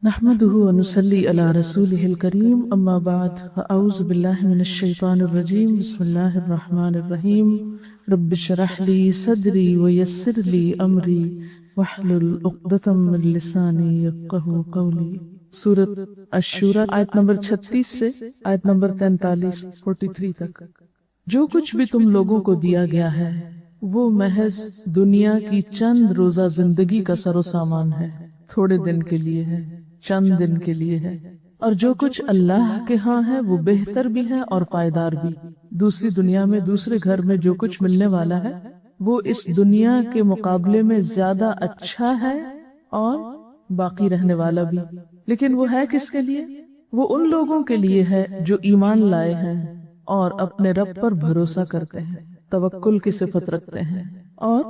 نحمده ونصلي على رسوله الكريم اما بعد فاعوذ بالله من الشيطان الرجيم بسم الله الرحمن الرحيم رب اشرح لي صدري ويسر لي امري واحلل عقدة من لساني يفقهوا قولي۔ سورۃ الشورى آیت نمبر 36 سے آیت نمبر 43 تک۔ جو کچھ بھی تم لوگوں کو دیا گیا ہے وہ محض دنیا کی چند روزہ زندگی کا سر و سامان ہے، تھوڑے دن کے لیے ہے، چند دن کے لیے ہے، اور جو کچھ اللہ کے ہاں ہے وہ بہتر بھی ہے اور پائیدار بھی۔ دوسری دنیا میں دوسرے گھر میں جو کچھ ملنے والا ہے وہ اس دنیا کے مقابلے میں زیادہ اچھا ہے اور باقی رہنے والا بھی، لیکن وہ ہے کس کے لیے؟ وہ ان لوگوں کے لیے ہے جو ایمان لائے ہیں اور اپنے رب پر بھروسہ کرتے ہیں، توکل کی صفت رکھتے ہیں، اور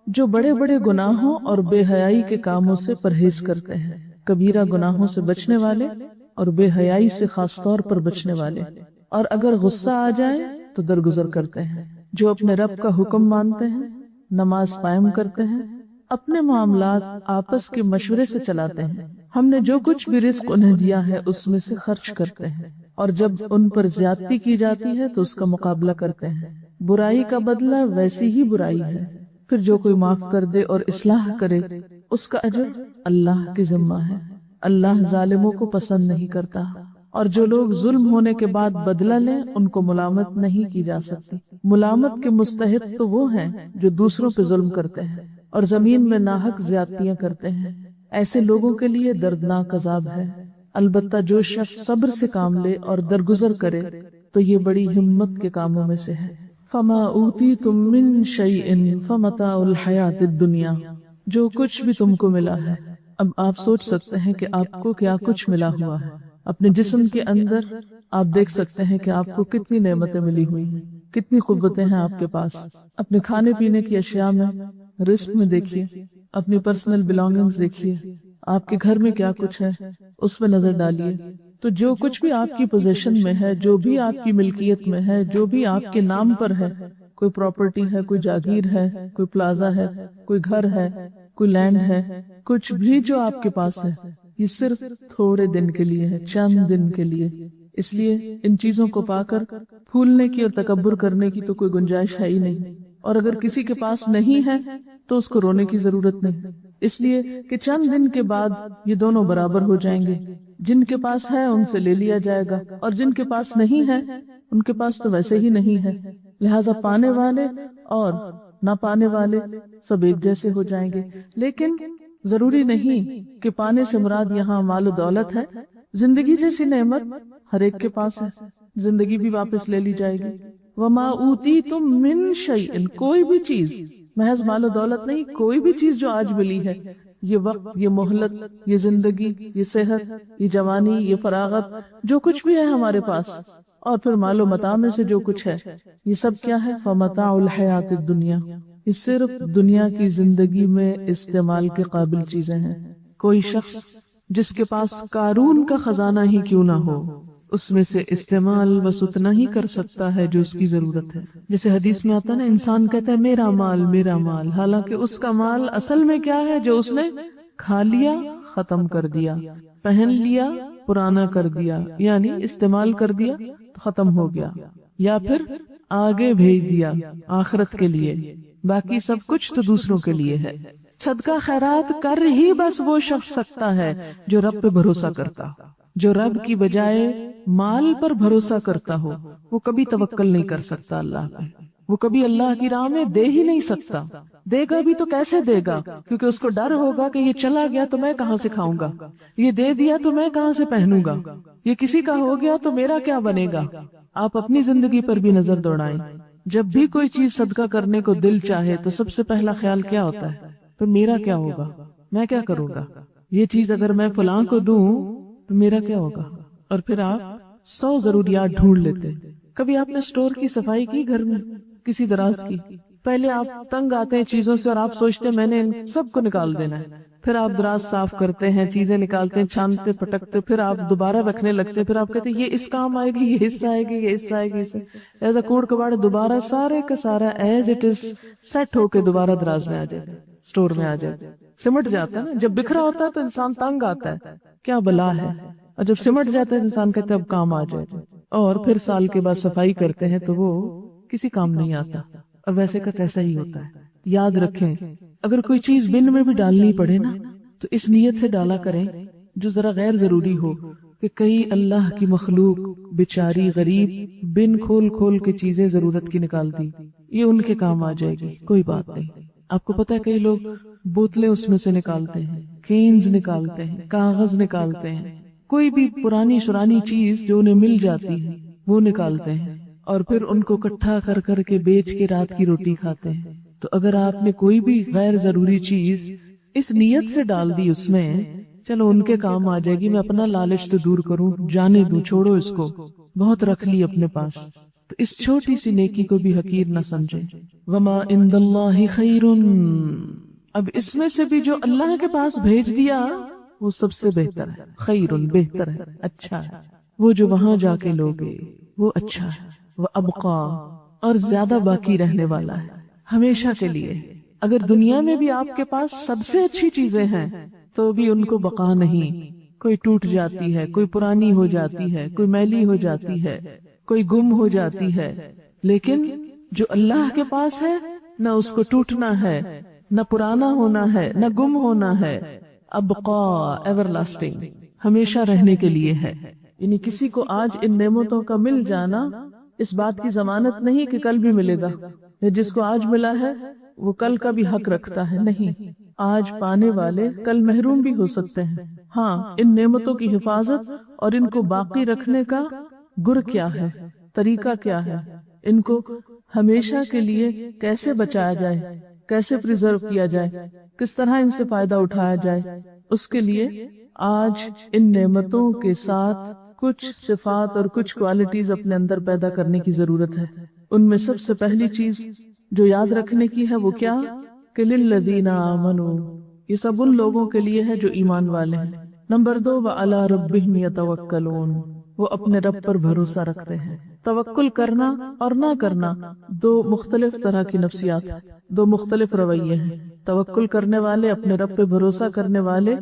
جو بڑے بڑے گناہوں اور بے حیائی کے کاموں سے پرہیز کرتے ہیں، کبیرہ گناہوں سے بچنے والے اور بے حیائی سے خاص طور پر بچنے والے، اور اگر غصہ آ جائے تو درگزر کرتے ہیں، جو اپنے رب کا حکم مانتے ہیں، نماز قائم کرتے ہیں، اپنے معاملات آپس کے مشورے سے چلاتے ہیں، ہم نے جو کچھ بھی رزق انہیں دیا ہے اس میں سے خرچ کرتے ہیں، اور جب ان پر زیادتی کی جاتی ہے تو اس کا مقابلہ کرتے ہیں۔ برائی کا بدلہ ویسی ہی برائی ہے، پھر جو کوئی معاف کر دے اور اصلاح کرے اس کا اجر اللہ کے ذمہ ہے، اللہ ظالموں کو پسند نہیں کرتا۔ اور جو لوگ ظلم ہونے کے بعد بدلہ لیں ان کو ملامت نہیں کی جا سکتی، ملامت کے مستحق تو وہ ہیں جو دوسروں پہ ظلم کرتے ہیں اور زمین میں ناحق زیادتیاں کرتے ہیں، ایسے لوگوں کے لیے دردناک عذاب ہے۔ البتہ جو شخص صبر سے کام لے اور درگزر کرے تو یہ بڑی ہمت کے کاموں میں سے ہے۔ فما اوتیتم من شیء فمتاع الحیات الدنیا، جو کچھ بھی تم کو ملا ہے، اب آپ سوچ سکتے ہیں کہ آپ کو کیا کچھ ملا ہوا ہے۔ اپنے جسم کے اندر آپ دیکھ سکتے ہیں کہ آپ کو کتنی نعمتیں ملی ہوئی ہیں، کتنی قوتیں ہیں آپ کے پاس۔ اپنے کھانے پینے کی اشیاء میں، رزق میں دیکھیے، اپنی پرسنل بلانگنگز دیکھیے، آپ کے گھر میں کیا کچھ ہے اس میں نظر ڈالیے۔ تو جو کچھ بھی آپ کی پوزیشن میں ہے، جو بھی آپ کی ملکیت میں ہے، جو بھی آپ کے نام پر ہے، کوئی پراپرٹی ہے، کوئی جاگیر ہے، کوئی پلازا ہے، کوئی گھر ہے، کوئی لینڈ ہے، کچھ بھی جو آپ کے پاس ہے یہ صرف تھوڑے دن کے لیے ہے، چند دن کے لیے۔ اس لیے ان چیزوں کو پا کر پھولنے کی اور تکبر کرنے کی تو کوئی گنجائش ہے ہی نہیں، اور اگر کسی کے پاس نہیں ہے تو اس کو رونے کی ضرورت نہیں، اس لیے کہ چند دن کے بعد یہ دونوں برابر ہو جائیں گے۔ جن کے پاس ہے ان سے لے لیا جائے گا، اور جن کے پاس نہیں ہے ان کے پاس تو ویسے ہی نہیں ہے، لہٰذا پانے والے اور نہ پانے والے سب ایک جیسے ہو جائیں گے۔ لیکن ضروری نہیں کہ پانے سے مراد یہاں مال و دولت ہے، زندگی جیسی نعمت ہر ایک کے پاس ہے، زندگی بھی واپس لے لی جائے گی۔ وما اوتیتم من شیء، کوئی بھی چیز، محض مال و دولت نہیں، کوئی بھی چیز جو آج ملی ہے، یہ وقت، یہ مہلت، یہ زندگی، یہ صحت، یہ جوانی، یہ فراغت، جو کچھ بھی ہے ہمارے پاس، اور پھر مال و متاع میں سے جو کچھ ہے، یہ سب کیا ہے؟ فمتاع الحیات الدنیا، یہ صرف دنیا کی زندگی میں استعمال کے قابل چیزیں ہیں۔ کوئی شخص جس کے پاس قارون کا خزانہ ہی کیوں نہ ہو، اس میں سے استعمال بس اتنا ہی کر سکتا ہے جو اس کی ضرورت ہے۔ جیسے حدیث میں آتا ہے نا، انسان کہتا ہے میرا مال میرا مال، حالانکہ اس کا مال اصل میں کیا ہے؟ جو اس نے کھا لیا، ختم کر دیا، پہن لیا، پرانا کر دیا، یعنی استعمال کر دیا تو ختم ہو گیا، یا پھر آگے بھیج دیا آخرت کے لیے، باقی سب کچھ تو دوسروں کے لیے ہے۔ صدقہ خیرات کر ہی بس وہ شخص سکتا ہے جو رب پہ بھروسہ کرتا، جو رب کی بجائے مال پر بھروسہ کرتا ہو، وہ کبھی توکل نہیں کر سکتا اللہ پہ، وہ کبھی اللہ کی راہ میں دے ہی نہیں سکتا۔ دے گا بھی تو کیسے دے گا؟ کیونکہ اس کو ڈر ہوگا کہ یہ چلا گیا تو میں کہاں سے کھاؤں گا، یہ دے دیا تو میں کہاں سے پہنوں گا، یہ کسی کا ہو گیا تو میرا کیا بنے گا۔ آپ اپنی زندگی پر بھی نظر دوڑائیں، جب بھی کوئی چیز صدقہ کرنے کو دل چاہے تو سب سے پہلا خیال کیا ہوتا ہے؟ تو میرا کیا ہوگا، میں کیا کروں گا، یہ چیز اگر میں فلاں کو دوں تو میرا کیا ہوگا۔ اور پھر آپ 100 ضروریات ڈھونڈ لیتے۔ کبھی آپ نے سٹور کی صفائی کی گھر میں کسی دراز کی؟ پہلے آپ تنگ آتے ہیں چیزوں سے اور آپ سوچتے ہیں میں نے ان سب کو نکال دینا ہے، پھر آپ دراز صاف کرتے ہیں، چیزیں نکالتے ہیں، چھانتے پٹکتے، پھر آپ دوبارہ رکھنے لگتے، پھر آپ کہتے ہیں یہ اس کام آئے گی، یہ حصہ آئے گی، یہ حصہ آئے گی، ایسا کوڑ کباڑ دوبارہ سارے کا سارا ایز اٹ از سیٹ ہو کے دوبارہ دراز میں آ جائے، سٹور میں آ جائے، سمٹ جاتا ہے نا۔ جب بکھرا ہوتا ہے تو انسان تنگ آتا ہے، کیا بلا ہے. اور جب سمٹ جاتا ہے انسان کہتا ہے اب کام آ جائے، اور پھر سال کے بعد صفائی کرتے ہیں تو وہ کسی کام نہیں آتا. اور ویسے کا ایسا ہی ہوتا ہے. یاد رکھیں اگر کوئی چیز بن میں بھی ڈالنی پڑے نا تو اس نیت سے ڈالا کریں جو ذرا غیر ضروری ہو، کہ کئی اللہ کی مخلوق بیچاری غریب بن کھول کھول کے چیزیں ضرورت کی نکالتی، یہ ان کے کام آ جائے گی، کوئی بات نہیں. آپ کو پتا ہے کئی لوگ بوتلیں اس میں سے نکالتے ہیں، کینز نکالتے ہیں، کاغذ نکالتے ہیں، کوئی بھی پرانی شرانی چیز جو انہیں مل جاتی ہے وہ نکالتے ہیں، اور پھر ان کو اکٹھا کر کر کے بیچ کے رات کی روٹی کھاتے ہیں. تو اگر آپ نے کوئی بھی غیر ضروری چیز اس نیت سے ڈال دی اس میں چلو ان کے کام آ جائے گی، میں اپنا لالچ تو دور کروں، جانے دوں، چھوڑو اس کو، بہت رکھ لی اپنے پاس، تو اس چھوٹی سی نیکی کو بھی حقیر نہ سمجھے. وما عند اللہ خیر، اب اس میں سے بھی جو اللہ کے پاس بھیج دیا وہ سب سے بہتر ہے. خیر بہتر ہے، اچھا ہے. وہ جو وہاں جا کے لوگے وہ اچھا ہے. وہ ابقا، اور زیادہ باقی رہنے والا ہے ہمیشہ کے لیے. اگر دنیا میں بھی آپ کے پاس سب سے اچھی چیزیں ہیں تو بھی ان کو بقا نہیں. کوئی ٹوٹ جاتی ہے، کوئی پرانی ہو جاتی ہے، کوئی میلی ہو جاتی ہے، کوئی گم ہو جاتی ہے. لیکن جو اللہ کے پاس ہے نہ اس کو ٹوٹنا ہے، نہ پرانا ہونا ہے، نہ گم ہونا ہے. ابقا، ایور لاسٹنگ، ہمیشہ رہنے کے لیے ہے. یعنی کسی کو آج ان نعمتوں کا مل جانا اس بات کی ضمانت نہیں کہ کل بھی ملے گا. جس کو آج ملا ہے وہ کل کا بھی حق رکھتا ہے. نہیں، آج پانے والے کل محروم بھی ہو سکتے ہیں. ہاں، ان نعمتوں کی حفاظت اور ان کو باقی رکھنے کا گر کیا ہے، طریقہ کیا ہے، ان کو ہمیشہ کے لیے کیسے بچایا جائے، کیسے پریزرو کیا جائے، کس طرح ان سے فائدہ اٹھایا جائے، اس کے لیے آج ان نعمتوں کے ساتھ کچھ صفات اور کچھ کوالٹیز اپنے اندر پیدا کرنے کی ضرورت ہے. ان میں سب سے پہلی چیز جو یاد رکھنے کی ہے وہ کیا کہ للذین آمنوا، یہ سب ان لوگوں کے لیے ہے جو ایمان والے ہیں. نمبر 2، وعلی ربہم یتوکلون، وہ اپنے رب پر بھروسہ رکھتے ہیں. توکل کرنا اور نہ کرنا دو مختلف طرح کی نفسیات، دو مختلف رویے ہیں. توکل کرنے والے، اپنے رب پہ بھروسہ کرنے والے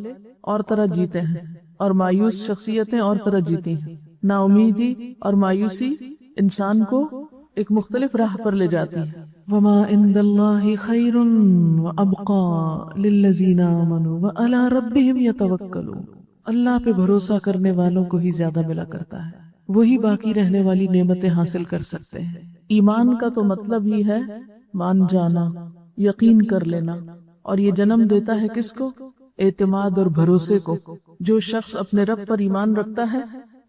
اور طرح جیتے ہیں، اور مایوس شخصیتیں اور طرح جیتی ہیں. نا امیدی اور مایوسی انسان کو ایک مختلف راہ پر لے جاتی ہے. وما عند اللہ خیر وابقا للذین آمنوا وعلی ربہم یتوکلون، اللہ پہ بھروسہ کرنے والوں کو ہی زیادہ ملا کرتا ہے، وہی باقی رہنے والی نعمتیں حاصل کر سکتے ہیں. ایمان کا تو مطلب ہی ہے مان جانا، یقین کر لینا، اور یہ جنم دیتا ہے کس کو؟ اعتماد اور بھروسے کو. جو شخص اپنے رب پر ایمان رکھتا ہے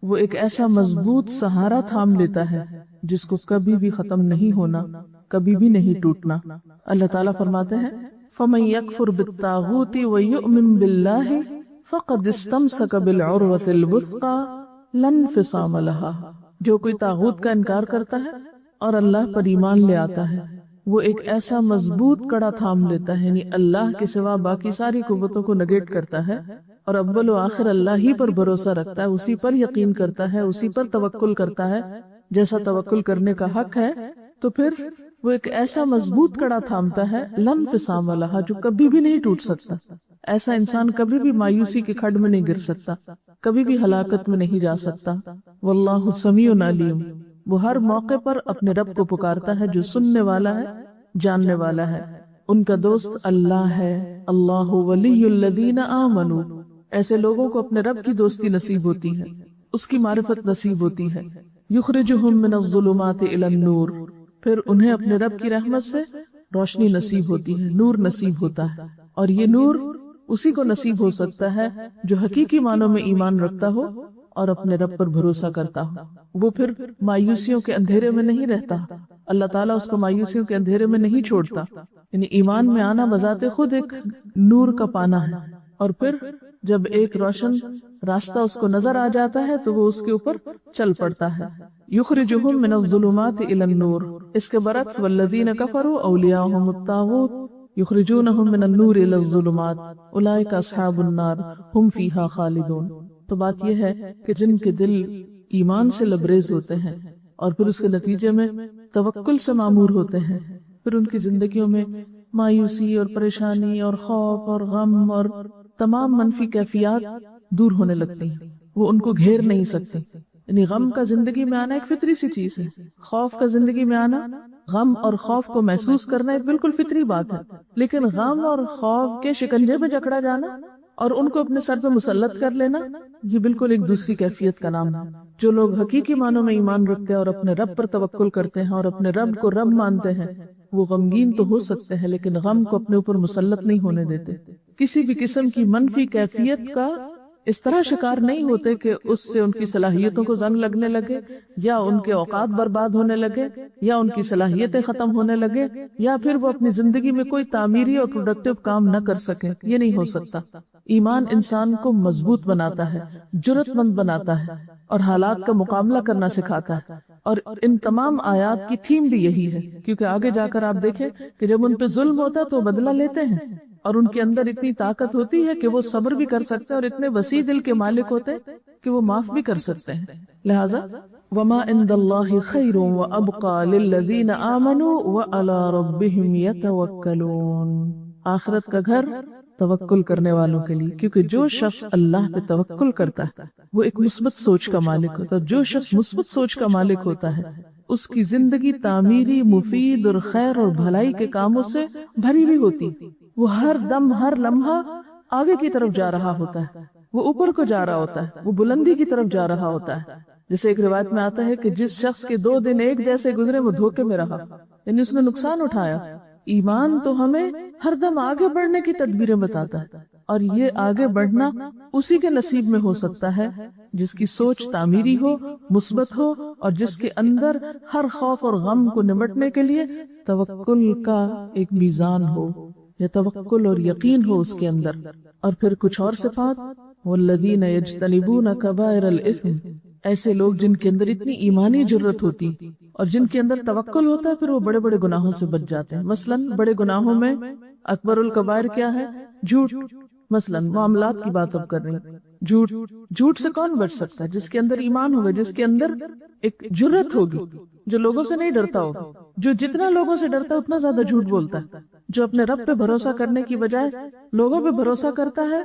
وہ ایک ایسا مضبوط سہارا تھام لیتا ہے جس کو کبھی بھی ختم نہیں ہونا، کبھی بھی نہیں ٹوٹنا. اللہ تعالیٰ فرماتے ہیں فَمَن يَكْفُرْ بِالطَّاغُوتِ وَيُؤْمِن بِاللَّهِ فَقَدِ اسْتَمْسَكَ بِالْعُرْوَةِ الْوُثْقَى لَا انفصام لَهَا. جو کوئی طاغوت کا انکار کرتا ہے اور اللہ پر ایمان لے آتا ہے وہ ایک ایسا مضبوط کڑا تھام لیتا ہے، یعنی اللہ کے سوا باقی ساری قوتوں کو نگیٹ کرتا ہے اور اول و آخر اللہ ہی پر بھروسہ رکھتا ہے، اسی پر یقین کرتا ہے، اسی پر توکل کرتا ہے جیسا توکل کرنے کا حق ہے. تو پھر وہ ایک ایسا مضبوط کڑا تھامتا ہے لا انفصام لہا، جو کبھی بھی نہیں ٹوٹ سکتا. ایسا انسان کبھی بھی مایوسی کے کھڈ میں نہیں گر سکتا، کبھی بھی ہلاکت میں نہیں جا سکتا. واللہ سمیع علیم، وہ ہر موقع پر اپنے رب کو پکارتا ہے جو سننے والا ہے، جاننے والا ہے. ان کا دوست اللہ ہے. اللہ ولی الذین آمنوا، ایسے لوگوں کو اپنے رب کی دوستی نصیب ہوتی ہے، اس کی معرفت نصیب ہوتی ہے. یخرجہم من الظلمات الی النور، پھر انہیں اپنے رب کی رحمت سے روشنی نصیب ہوتی ہے، نور نصیب ہوتا ہے. اور یہ نور اسی کو نصیب ہو سکتا ہے جو حقیقی معنوں میں ایمان رکھتا ہو اور اپنے رب پر بھروسہ کرتا ہو. وہ پھر مایوسیوں کے اندھیرے میں نہیں رہتا، اللہ تعالیٰ اس کو مایوسیوں کے اندھیرے میں نہیں چھوڑتا. یعنی ایمان میں آنا بذات خود ایک نور کا پانا ہے، اور پھر جب ایک روشن راستہ اس کو نظر آ جاتا ہے تو وہ اس کے اوپر چل پڑتا ہے. یخرجہم من الظلمات الی النور. اس کے برعکس والذین کفروا اولیاءہم الطاغوت یخرجونہم من النور الی الظلمات اولئک اصحاب النار ہم فیہا خالدون. تو بات یہ ہے کہ جن کے دل ایمان سے لبریز ہوتے ہیں اور پھر اس کے نتیجے میں توکل سے معمور ہوتے ہیں، پھر ان کی زندگیوں میں مایوسی اور پریشانی اور خوف اور غم اور تمام منفی کیفیات دور ہونے لگتی ہیں، وہ ان کو گھیر نہیں سکتی۔ یعنی غم کا زندگی میں آنا ایک فطری سی چیز ہے، خوف کا زندگی میں آنا، غم اور خوف کو محسوس کرنا ایک بالکل فطری بات ہے، لیکن غم اور خوف کے شکنجے میں جکڑا جانا اور ان کو اپنے سر پہ مسلط کر لینا، یہ بالکل ایک دوسری کیفیت کا نام ہے۔ جو لوگ حقیقی معنوں میں ایمان رکھتے ہیں اور اپنے رب پر توکل کرتے ہیں اور اپنے رب کو رب مانتے ہیں، وہ غمگین تو ہو سکتے ہیں لیکن غم کو اپنے اوپر مسلط نہیں ہونے دیتے۔ کسی بھی قسم کی منفی کیفیت کا اس طرح شکار نہیں ہوتے کہ اس سے ان کی صلاحیتوں کو زنگ لگنے لگے، یا ان کے اوقات برباد ہونے لگے، یا ان کی صلاحیتیں ختم ہونے لگے، یا پھر وہ اپنی زندگی میں کوئی تعمیری اور پروڈکٹیو کام نہ کر سکے۔ یہ نہیں ہو سکتا۔ ایمان انسان کو مضبوط بناتا ہے، جرأت مند بناتا ہے اور حالات کا مقابلہ کرنا سکھاتا ہے۔ اور ان تمام آیات کی تھیم بھی یہی ہے، کیونکہ آگے جا کر آپ دیکھیں کہ جب ان پہ ظلم ہوتا ہے تو بدلہ لیتے ہیں، اور ان کے اندر اتنی طاقت ہوتی ہے کہ وہ صبر بھی کر سکتے ہیں، اور اتنے وسیع دل کے مالک ہوتے ہیں کہ وہ معاف بھی کر سکتے ہیں۔ لہٰذا وما عند اللہ خیر وابقى للذین آمنوا وعلی ربهم یتوکلون، آخرت کا گھر توکل کرنے والوں کے لیے، کیونکہ جو شخص اللہ پہ توکل کرتا ہے وہ ایک مثبت سوچ کا مالک ہوتا ہے۔ جو شخص مثبت سوچ کا مالک ہوتا ہے اس کی زندگی تعمیری، مفید اور خیر اور بھلائی کے کاموں سے بھری ہوئی ہوتی، وہ ہر دم ہر لمحہ آگے کی طرف جا رہا ہوتا ہے، وہ اوپر کو جا رہا ہوتا ہے، وہ بلندی کی طرف جا رہا ہوتا ہے۔ جیسے ایک روایت میں آتا ہے کہ جس شخص کے 2 دن ایک جیسے گزرے وہ دھوکے میں رہا، یعنی اس نے نقصان اٹھایا۔ ایمان تو ہمیں ہر دم آگے بڑھنے کی تدبیریں بتاتا ہے، اور یہ آگے بڑھنا اسی کے نصیب میں ہو سکتا ہے جس کی سوچ تعمیری ہو، مثبت ہو، اور جس کے اندر ہر خوف اور غم کو نمٹنے کے لیے توکل کا ایک میزان ہو، یا توکل اور یقین ہو اس کے اندر۔ اور پھر کچھ اور صفات، والذین یجتنبون کبائر الاثم، ایسے لوگ جن کے اندر اتنی ایمانی جرت ہوتی اور جن کے اندر توکل ہوتا ہے، پھر وہ بڑے بڑے گناہوں سے بچ جاتے ہیں۔ مثلا بڑے گناہوں میں اکبر الکبائر کیا ہے؟ جھوٹ۔ مثلا معاملات کی بات اب کر رہے ہیں، جھوٹ سے کون بچ سکتا ہے؟ جس کے اندر ایمان ہوگا، جس کے اندر ایک جرت ہوگی، جو لوگوں سے نہیں ڈرتا ہوگا، جو جتنا لوگوں سے ڈرتا ہے اتنا زیادہ جھوٹ بولتا ہے، جو اپنے رب پہ بھروسہ کرنے کی بجائے لوگوں پہ بھروسہ کرتا ہے،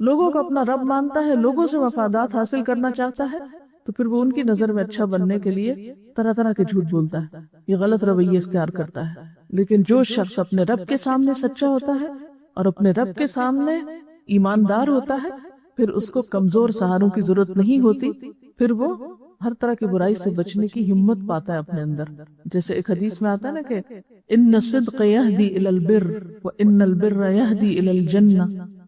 لوگوں کو اپنا رب مانتا ہے، لوگوں سے مفادات حاصل کرنا چاہتا ہے، تو پھر وہ ان کی نظر میں اچھا بننے کے لیے طرح طرح کے جھوٹ بولتا ہے، یہ غلط رویے اختیار کرتا ہے۔ لیکن جو شخص اپنے رب کے سامنے سچا ہوتا ہے اور اپنے رب کے سامنے ایماندار ہوتا ہے، پھر اس کو کمزور سہاروں کی ضرورت نہیں ہوتی، پھر وہ ہر طرح کی برائی سے بچنے کی ہمت پاتا ہے اپنے اندر۔ جیسے ایک حدیث میں آتا ہے نا کہ ان الصدق یہدی الی البر وان البر یہدی الی الجنہ،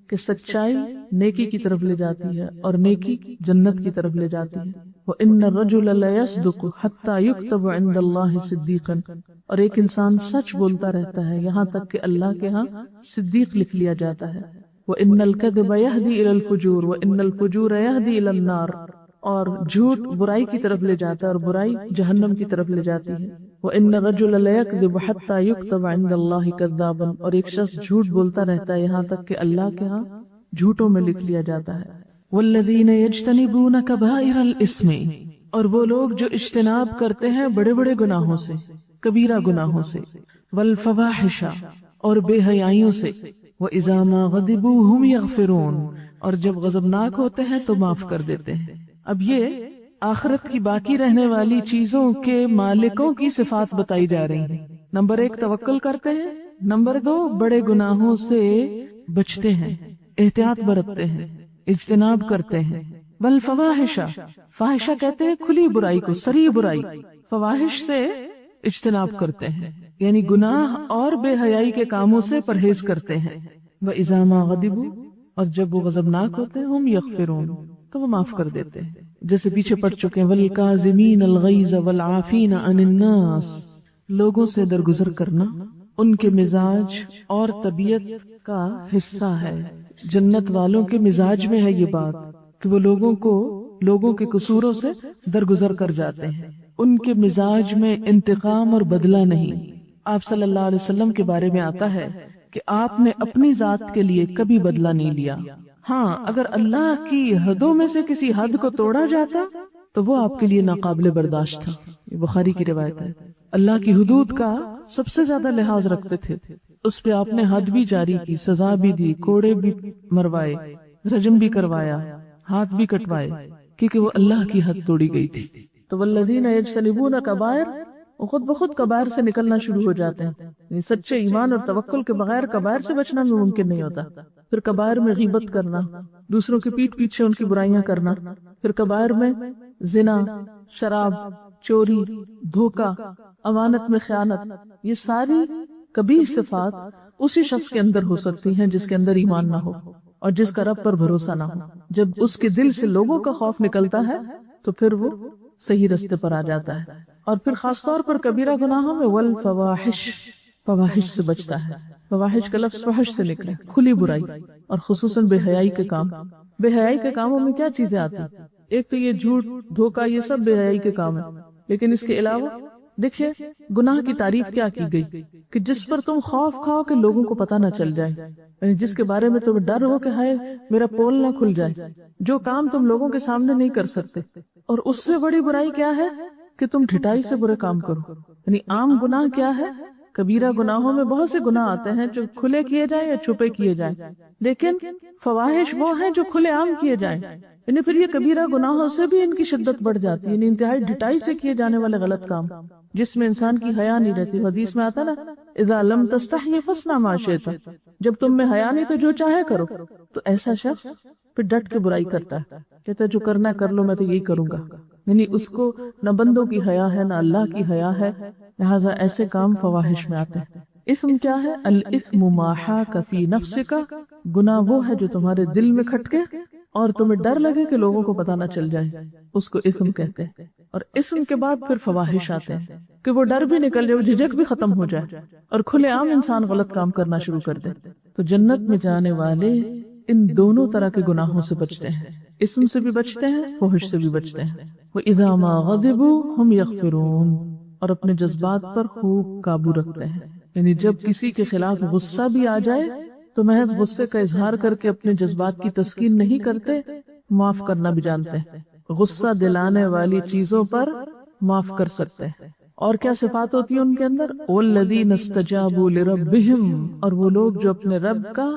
کہ سچائی نیکی کی طرف لے جاتی ہے اور نیکی جنت کی طرف لے جاتی ہے۔ وَإِنَّ الرَّجُلَ لَيَصْدُقُ حَتَّى يُكْتَبَ عِندَ اللَّهِ صِدِّيقًا، اور ایک انسان سچ بولتا رہتا ہے یہاں تک کہ اللہ کے ہاں صدیق لکھ لیا جاتا ہے۔ وَإِنَّ الْكَذِبَ يَهْدِي إِلَى الْفُجُورِ وَإِنَّ الْفُجُورَ يَهْدِي إِلَى النَّارِ، اور جھوٹ برائی کی طرف لے جاتا ہے اور برائی جہنم کی طرف لے جاتی ہے۔ وَإِنَّ الرَّجُلَ لَيَكْذِبُ حَتَّى يُكْتَبَ عِندَ اللَّهِ كَذَّابًا، اور ایک شخص جھوٹ بولتا رہتا ہے یہاں تک کہ اللہ کے ہاں جھوٹوں میں لکھ لیا جاتا ہے۔ والذین یجتنبون کبائر الاسم، اور وہ لوگ جو اجتناب کرتے ہیں بڑے بڑے گناہوں سے، کبیرہ گناہوں سے، والفواحش، اور بے حیائیوں سے، وَإِذَا مَا غَضِبُوا هُمْ يَغْفِرُونَ، اور جب غضبناک ہوتے ہیں تو معاف کر دیتے ہیں۔ اب یہ آخرت کی باقی رہنے والی چیزوں کے مالکوں کی صفات بتائی جا رہی ہیں۔ نمبر 1 توکل کرتے ہیں، نمبر 2 بڑے گناہوں سے بچتے ہیں، احتیاط برتتے ہیں، اجتناب کرتے ہیں۔ بل فواحشہ، فاحشہ کہتے ہیں کھلی برائی کو، صریح برائی، فواحش سے اجتناب کرتے ہیں، یعنی گناہ اور بے حیائی کے کاموں سے پرہیز کرتے ہیں۔ وَإِذَا مَا غَضِبُوا، اور جب وہ غضبناک ہوتے ہیں، ہم یغفرون، تو وہ معاف کر دیتے ہیں، جیسے پیچھے پڑھ چکے ہیں، وَالْكَاظِمِينَ الْغَيْظَ وَالْعَافِينَ عَنِ النَّاسِ، لوگوں سے درگزر کرنا ان کے مزاج اور طبیعت کا حصہ ہے۔ جنت والوں کے مزاج میں ہے یہ بات کہ وہ لوگوں کے قصوروں سے درگزر کر جاتے ہیں، ان کے مزاج میں انتقام اور بدلہ نہیں۔ آپ صلی اللہ علیہ وسلم کے بارے میں آتا ہے کہ آپ نے اپنی ذات کے لیے کبھی بدلہ نہیں لیا، ہاں اگر اللہ کی حدوں میں سے کسی حد کو توڑا جاتا تو وہ آپ کے لیے ناقابل برداشت تھا۔ یہ بخاری کی روایت ہے۔ اللہ کی حدود کا سب سے زیادہ لحاظ رکھتے تھے، اس پہ آپ نے حد بھی جاری کی، سزا بھی دی، کوڑے بھی مروائے، رجم بھی کروایا، ہاتھ بھی کٹوائے کیونکہ وہ اللہ کی حد توڑی گئی تھی. تو والذین یجتنبون کبائر، وہ خود بخود کبائر سے نکلنا شروع ہو جاتے ہیں. یعنی سچے ایمان اور توکل کے بغیر کبائر سے بچنا بھی ممکن نہیں ہوتا. پھر کبائر میں غیبت کرنا، دوسروں کی پیٹھ پیچھے ان کی برائیاں کرنا. پھر کبائر میں زنا، شراب، چوری، دھوکہ، امانت میں خیانت، یہ ساری کبیح صفات اسی شخص کے اندر ہو سکتی ہیں جس کے اندر ایمان نہ ہو اور جس کا رب پر بھروسہ نہ ہو. جب اس کے دل سے لوگوں کا خوف نکلتا ہے تو پھر وہ صحیح رستے پر آ جاتا ہے. اور پھر خاص طور پر کبیرہ گناہوں میں والفواحش، فواحش سے بچتا ہے. فواحش کا لفظ فحش سے نکلا، کھلی برائی، اور خصوصاً بے حیائی کے کام. بے حیائی کے کاموں میں کیا چیزیں آتی ہیں؟ ایک تو یہ جھوٹ، دھوکہ، یہ سب بے حیائی کے کام ہیں. لیکن اس کے علاوہ دیکھیے گناہ کی تعریف کیا کی گئی کہ جس پر تم خوف کھاؤ کہ لوگوں کو پتہ نہ چل جائے، یعنی جس کے بارے میں تمہیں ڈر ہو کہ ہائے میرا پول نہ کھل جائے، جو کام تم لوگوں کے سامنے نہیں کر سکتے. اور اس سے بڑی برائی کیا ہے کہ تم ڈھٹائی سے برے کام کرو. یعنی عام گناہ کیا ہے؟ کبیرہ گناہوں میں بہت سے گناہ آتے ہیں جو کھلے کیے جائیں یا چھپے کیے جائیں، لیکن فواحش وہ ہیں جو کھلے عام کیے جائیں. یعنی پھر یہ کبیرہ گناہوں سے بھی ان کی شدت بڑھ جاتی ہے. یعنی انتہائی ڈھٹائی سے کیے جانے والے غلط کام جس میں انسان کی حیا نہیں رہتی. حدیث میں آتا نا اذا لم تستحی فاصنع ما شئت، جب تم میں حیا نہیں تو جو چاہے کرو. تو ایسا شخص پھر ڈٹ کے برائی کرتا ہے، کہتا ہے جو کرنا ہے کر لو، میں تو یہی کروں گا. یعنی اس کو نہ بندوں کی حیا ہے نہ اللہ کی حیا ہے، لہذا ایسے کام فواحش میں آتے ہیں. اسم کیا ہے؟ الاثم ما حاک فی نفسک، گناہ وہ ہے جو تمہارے دل میں کھٹکے اور تمہیں ڈر لگے کہ لوگوں کو پتہ نہ چل جائے، اس کو اسم کہتے ہیں. اور اسم کے بعد پھر فواحش آتے ہیں کہ وہ ڈر بھی نکل جائے، وہ جھجک بھی ختم ہو جائے اور کھلے عام انسان غلط کام کرنا شروع کر دے. تو جنت میں جانے والے ان دونوں طرح کے گناہوں سے بچتے ہیں، اسم سے بھی بچتے ہیں، فحش سے بھی بچتے ہیں. وَإِذَا مَا غَضِبُوا هُمْ يَغْفِرُونَ، اور اپنے جذبات پر خوب قابو رکھتے ہیں. یعنی جب کسی کے خلاف غصہ بھی آ جائے تو محض غصے کا اظہار کر کے اپنے جذبات کی تسکین نہیں کرتے، معاف کرنا بھی جانتے ہیں. غصہ دلانے والی چیزوں پر معاف کر سکتے ہیں. اور کیا صفات ہوتی ہیں ان کے اندر؟ وَالَّذِينَ اسْتَجَابُوا لِرَبِّهِمْ، اور وہ لوگ جو اپنے رب کا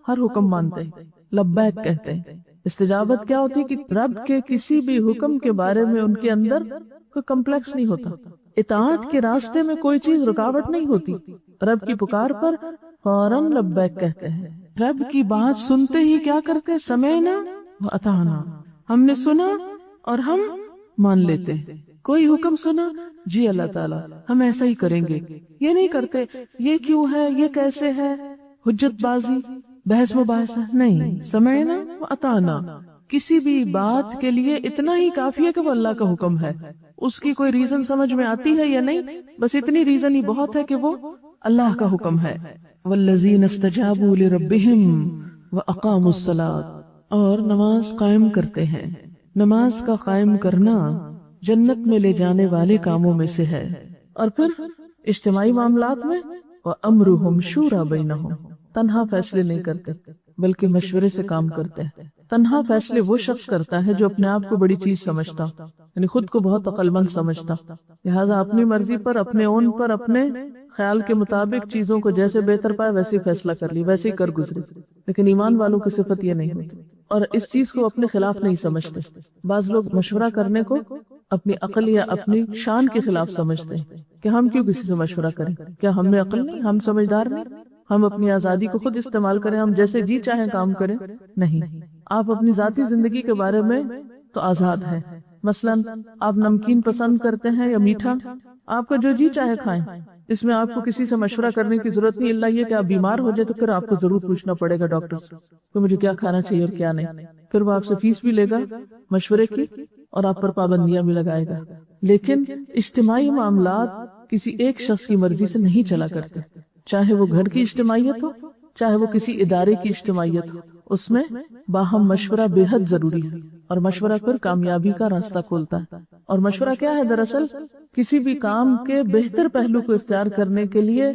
ہر حکم مانتے ہیں، لبیک کہتے ہیں. استجابت کیا ہوتی ہے کہ رب کے کسی بھی حکم کے بارے میں ان کے اندر کوئی کمپلیکس نہیں ہوتا، اطاعت کے راستے میں کوئی چیز رکاوٹ نہیں ہوتی. رب کی پکار پر فوراً لبیک کہتے ہیں. رب کی بات سنتے ہی کیا کرتے؟ سمعنا واطعنا، ہم نے سنا اور ہم مان لیتے ہیں. کوئی حکم سنا، جی اللہ تعالیٰ ہم ایسا ہی کریں گے. یہ نہیں کرتے یہ کیوں ہے، یہ کیسے ہے، حجت بازی، بحث مباحثہ نہیں. سمعنا واطعنا، کسی بھی بات کے لیے اتنا ہی کافی ہے کہ وہ اللہ کا حکم ہے. اس کی کوئی ریزن سمجھ میں آتی ہے یا نہیں، بس اتنی ریزن ہی بہت ہے کہ وہ اللہ کا حکم ہے. والذین استجابوا لربهم واقاموا الصلاۃ، اور نماز قائم کرتے ہیں. نماز کا قائم کرنا جنت میں لے جانے والے کاموں میں سے ہے. اور پھر اجتماعی معاملات میں وامرهم شورى بینہم، تنہا فیصلے نہیں کرتے بلکہ مشورے سے کام کرتے ہیں. تنہا فیصلے وہ شخص کرتا ہے جو اپنے آپ کو بڑی چیز سمجھتا، یعنی خود کو بہت عقل مند سمجھتا، لہٰذا اپنی مرضی پر، اپنے اون پر، اپنے خیال کے مطابق چیزوں کو جیسے بہتر پائے ویسے فیصلہ کر لی، ویسے ہی کر گزری. لیکن ایمان والوں کی صفت یہ نہیں ہوتی اور اس چیز کو اپنے خلاف نہیں سمجھتے. بعض لوگ مشورہ کرنے کو اپنی عقل یا اپنی شان کے خلاف سمجھتے ہیں کہ ہم کیوں کسی سے مشورہ کریں، کیا ہم میں عقل نہیں، ہم سمجھدار نہیں، ہم اپنی آزادی کو خود استعمال کریں، ہم جیسے جی چاہیں کام کریں. نہیں، آپ اپنی ذاتی زندگی کے بارے میں تو آزاد ہیں. مثلا آپ نمکین پسند کرتے ہیں یا میٹھا، آپ کا جو جی چاہے کھائیں، اس میں آپ کو کسی سے مشورہ کرنے کی ضرورت نہیں، اللہ یہ کہ آپ بیمار ہو جائے تو پھر آپ کو ضرور پوچھنا پڑے گا ڈاکٹر سے کہ مجھے کیا کھانا چاہیے اور کیا نہیں. پھر وہ آپ سے فیس بھی لے گا مشورے کی اور آپ پر پابندیاں بھی لگائے گا. لیکن اجتماعی معاملات کسی ایک شخص کی مرضی سے نہیں چلا کرتے، چاہے وہ گھر کی اجتماعیت ہو، چاہے وہ کسی ادارے کی اجتماعیت ہو، اس میں باہم مشورہ بے حد ضروری ہے. اور مشورہ پھر کامیابی کا راستہ کھولتا ہے. اور مشورہ کیا ہے؟ دراصل کسی بھی کام کے بہتر پہلو کو اختیار کرنے کے لیے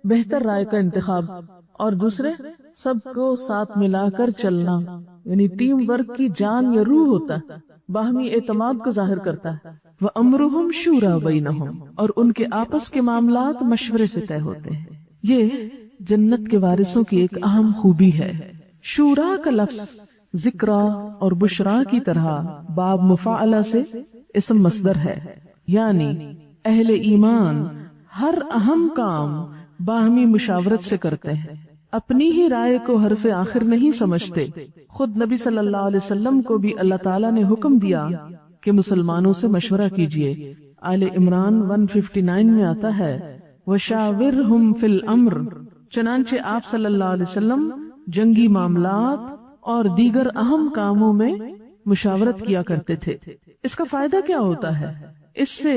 بہتر رائے کا انتخاب اور دوسرے سب کو ساتھ ملا کر چلنا، یعنی ٹیم ورک کی جان یا روح ہوتا ہے، باہمی اعتماد کو ظاہر کرتا ہے. وَأَمْرُهُمْ شُورَى بَيْنَهُمْ، اور ان کے آپس کے معاملات مشورے سے طے ہوتے ہیں. یہ جنت کے وارثوں کی ایک اہم خوبی ہے. شورا کا لفظ ذکرا اور بشرا کی طرح باب مفاعلہ سے اسم مصدر ہے، یعنی اہل ایمان ہر اہم کام باہمی مشاورت سے کرتے ہیں، اپنی ہی رائے کو حرف آخر نہیں سمجھتے۔ خود نبی صلی اللہ علیہ وسلم کو بھی اللہ تعالیٰ نے حکم دیا کہ مسلمانوں سے مشورہ کیجیے۔ آل عمران 159 میں آتا ہے وَشَاوِرْهُمْ فِي الْأَمْرِ، چنانچہ آپ صلی اللہ علیہ وسلم جنگی معاملات اور دیگر اہم کاموں میں مشاورت کیا کرتے تھے۔ اس کا فائدہ کیا ہوتا ہے؟ اس سے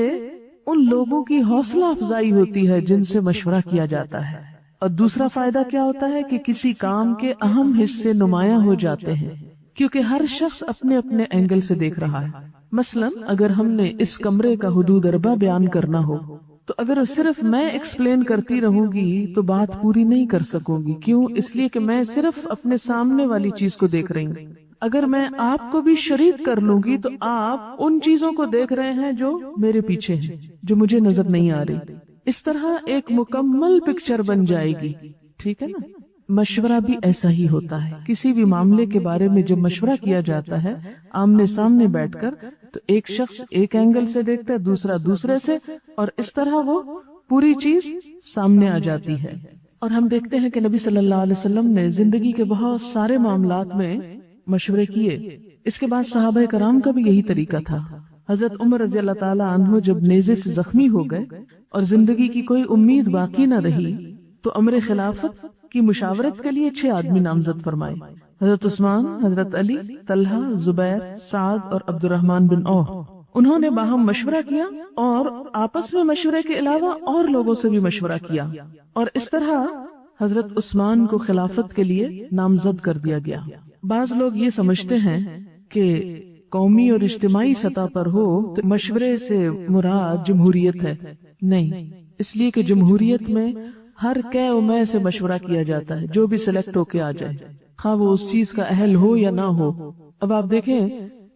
ان لوگوں کی حوصلہ افزائی ہوتی ہے جن سے مشورہ کیا جاتا ہے، اور دوسرا فائدہ کیا ہوتا ہے کہ کسی کام کے اہم حصے نمایاں ہو جاتے ہیں، کیونکہ ہر شخص اپنے اپنے اینگل سے دیکھ رہا ہے۔ مثلا اگر ہم نے اس کمرے کا حدود اربع بیان کرنا ہو تو اگر صرف میں ایکسپلین کرتی رہوں گی تو بات پوری نہیں کر سکوں گی۔ کیوں؟ اس لیے کہ میں صرف اپنے سامنے والی چیز کو دیکھ رہی ہوں۔ اگر میں آپ کو بھی شریک کر لوں گی تو آپ ان چیزوں کو دیکھ رہے ہیں جو میرے پیچھے ہیں، جو مجھے نظر نہیں آ رہی۔ اس طرح ایک مکمل پکچر بن جائے گی، ٹھیک ہے نا؟ مشورہ بھی ایسا ہی ہوتا ہے۔ کسی بھی معاملے کے بارے میں جب مشورہ کیا جاتا ہے آمنے سامنے بیٹھ کر، تو ایک شخص ایک اینگل سے دیکھتا ہے، دوسرا دوسرے سے، اور اس طرح وہ پوری چیز سامنے آ جاتی ہے۔ اور ہم دیکھتے ہیں کہ نبی صلی اللہ علیہ وسلم نے زندگی کے بہت سارے معاملات میں مشورے کیے۔ اس کے بعد صحابہ کرام کا بھی یہی طریقہ تھا۔ حضرت عمر رضی اللہ تعالی عنہ جب نیزے سے زخمی ہو گئے اور زندگی کی کوئی امید باقی نہ رہی تو امر خلافت کی مشاورت کے لیے 6 آدمی نامزد فرمائے: حضرت عثمان، حضرت علی، طلحہ، زبیر، سعد اور عبد الرحمن بن عوف۔ انہوں نے باہم مشورہ کیا اور آپس میں مشورے کے علاوہ اور لوگوں سے بھی مشورہ کیا، اور اس طرح حضرت عثمان کو خلافت کے لیے نامزد کر دیا گیا۔ بعض لوگ یہ سمجھتے ہیں کہ قومی اور اجتماعی سطح پر ہو تو مشورے سے مراد جمہوریت ہے۔ نہیں، اس لیے کہ جمہوریت میں ہر کہ و میں سے مشورہ کیا جاتا ہے، جو بھی سلیکٹ ہو کے آ جائے، خواہ وہ اس چیز کا اہل ہو یا نہ ہو۔ اب آپ دیکھیں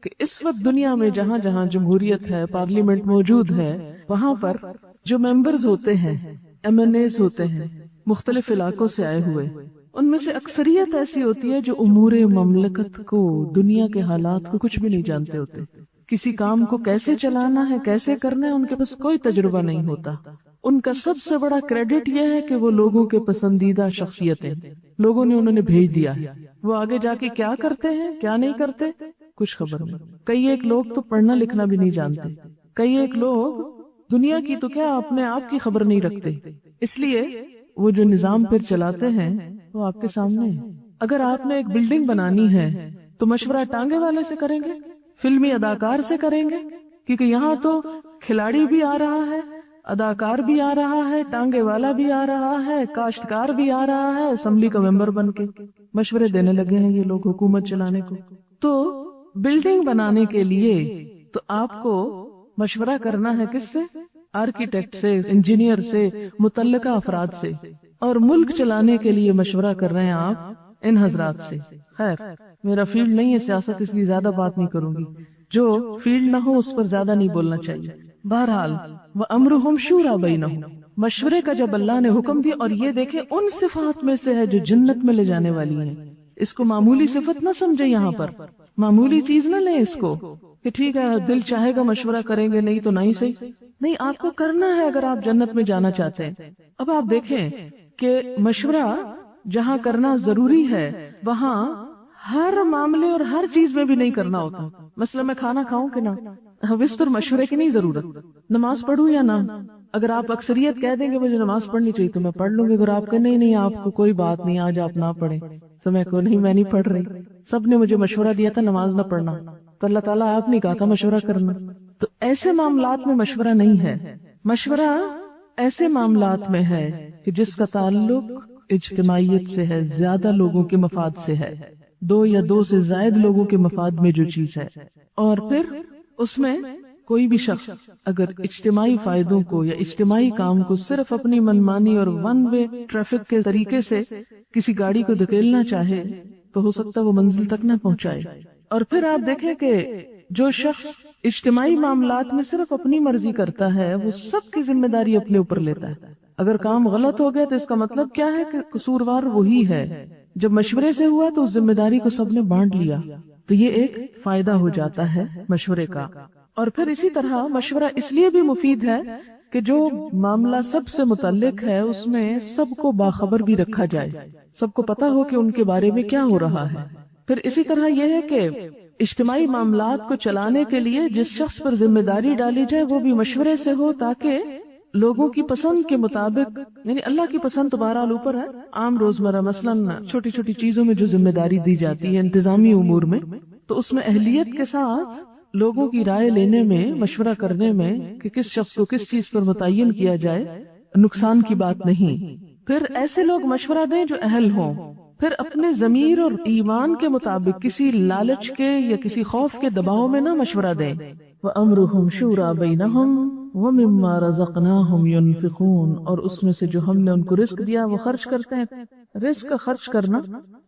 کہ اس وقت دنیا میں جہاں جہاں جمہوریت ہے، پارلیمنٹ موجود ہے، وہاں پر جو ممبرز ہوتے ہیں، MNAs ہوتے ہیں، مختلف علاقوں سے آئے ہوئے، ان میں سے اکثریت ایسی ہوتی ہے جو امور مملکت کو، دنیا کے حالات کو کچھ بھی نہیں جانتے ہوتے۔ کسی کام کو کیسے چلانا ہے، کیسے کرنا ہے، ان کے پاس کوئی تجربہ نہیں ہوتا۔ ان کا سب سے بڑا کریڈٹ یہ ہے کہ وہ لوگوں کے پسندیدہ شخصیتیں، لوگوں نے انہوں نے بھیج دیا ہے، وہ آگے جا کے کیا کرتے ہیں کیا نہیں کرتے کچھ خبر نہیں۔ کئی ایک لوگ تو پڑھنا لکھنا بھی نہیں جانتے، کئی ایک لوگ دنیا کی تو کیا اپنے آپ کی خبر نہیں رکھتے، اس لیے وہ جو نظام پھر چلاتے ہیں وہ آپ کے سامنے ہے۔ اگر آپ نے ایک بلڈنگ بنانی ہے تو مشورہ ٹانگے والے سے کریں گے، فلمی اداکار سے کریں گے، کیونکہ یہاں تو کھلاڑی بھی آ رہا ہے، اداکار بھی آ رہا ہے، ٹانگے والا بھی آ رہا ہے، کاشتکار بھی آ رہا ہے، اسمبلی کا ممبر بن کے مشورے دینے لگے ہیں یہ لوگ حکومت چلانے کو۔ تو بلڈنگ بنانے کے لیے تو آپ کو مشورہ کرنا ہے کس سے؟ آرکیٹیکٹ سے، انجینئر سے، متعلقہ افراد سے، اور ملک چلانے کے لیے مشورہ کر رہے ہیں آپ ان حضرات سے۔ خیر، میرا فیلڈ نہیں ہے سیاست، اس لیے زیادہ بات نہیں کروں گی، جو فیلڈ نہ ہو اس پر زیادہ نہیں بولنا چاہیے۔ بہرحال وَأَمْرُهُمْ شُورَى بَيْنَهُمْ، مشورے کا جب اللہ نے حکم دیا، اور یہ دیکھیں ان صفات میں سے ہے جو جنت میں لے جانے والی ہیں۔ اس کو معمولی صفت نہ سمجھے، یہاں پر معمولی چیز نہ لیں اس کو کہ ٹھیک ہے دل چاہے گا مشورہ کریں گے، نہیں تو نہیں صحیح، نہیں، آپ کو کرنا ہے اگر آپ جنت میں جانا چاہتے ہیں۔ اب آپ دیکھیں کہ مشورہ جہاں کرنا ضروری ہے وہاں ہر معاملے اور ہر چیز میں بھی نہیں کرنا ہوتا۔ مثلا میں کھانا کھاؤں کہ نہ، اس پر مشورے کی نہیں ضرورت، نماز پڑھوں یا نہ۔ اگر آپ اکثریت کہہ دیں گے مجھے نماز پڑھنی چاہیے تو میں پڑھ لوں گی، اگر آپ کہ نہیں آپ کو کوئی بات نہیں، آج آپ نہ پڑھیں، تو میں کو نہیں، میں نہیں پڑھ رہی، سب نے مجھے مشورہ دیا تھا نماز نہ پڑھنا، تو اللہ تعالیٰ آپ نے کہا تھا مشورہ کرنا۔ تو ایسے معاملات میں مشورہ نہیں ہے۔ مشورہ ایسے معاملات میں ہے کہ جس کا تعلق اجتماعیت سے ہے، زیادہ لوگوں کے مفاد سے ہے، 2 یا 2 سے زائد لوگوں کے مفاد میں جو چیز ہے، اور پھر اس میں کوئی بھی شخص اگر اجتماعی فائدوں کو یا اجتماعی کام کو صرف اپنی منمانی اور ون وے ٹریفک کے طریقے سے کسی گاڑی کو دھکیلنا چاہے تو ہو سکتا ہے وہ منزل تک نہ پہنچائے۔ اور پھر آپ دیکھیں کہ جو شخص اجتماعی معاملات میں صرف اپنی مرضی کرتا ہے وہ سب کی ذمہ داری اپنے اوپر لیتا ہے، اگر کام غلط ہو گیا تو اس کا مطلب کیا ہے کہ قصوروار وہی ہے. جب مشورے سے ہوا تو اس ذمہ داری کو سب نے بانٹ لیا، تو یہ ایک فائدہ ہو جاتا ہے مشورے کا. اور پھر اسی طرح مشورہ اس لیے بھی مفید ہے کہ جو معاملہ سب سے متعلق ہے اس میں سب کو باخبر بھی رکھا جائے، سب کو پتا ہو کہ ان کے بارے میں کیا ہو رہا ہے. پھر اسی طرح یہ ہے کہ اجتماعی معاملات کو چلانے کے لیے جس شخص پر ذمہ داری ڈالی جائے وہ بھی مشورے سے ہو، تاکہ لوگوں کی پسند کے مطابق، یعنی اللہ کی پسند تو بہرحال اوپر ہے، عام روزمرہ مثلاً چھوٹی چھوٹی چیزوں میں جو ذمہ داری دی جاتی ہے انتظامی امور میں، تو اس میں اہلیت کے ساتھ لوگوں کی رائے لینے میں، مشورہ کرنے میں کہ کس شخص کو کس چیز پر متعین کیا جائے، نقصان کی بات نہیں. پھر ایسے لوگ مشورہ دیں جو اہل ہوں. پھر اپنے ضمیر اور ایمان کے مطابق کسی لالچ کے یا کسی خوف کے دباؤ میں نہ مشورہ دیں. وَأَمْرُهُمْ شُورَى بَيْنَهُمْ وَمِمَّا رَزَقْنَاهُمْ يُنْفِقُونَ، اور اس میں سے جو ہم نے ان کو رزق دیا وہ خرچ کرتے ہیں. رزق کا خرچ کرنا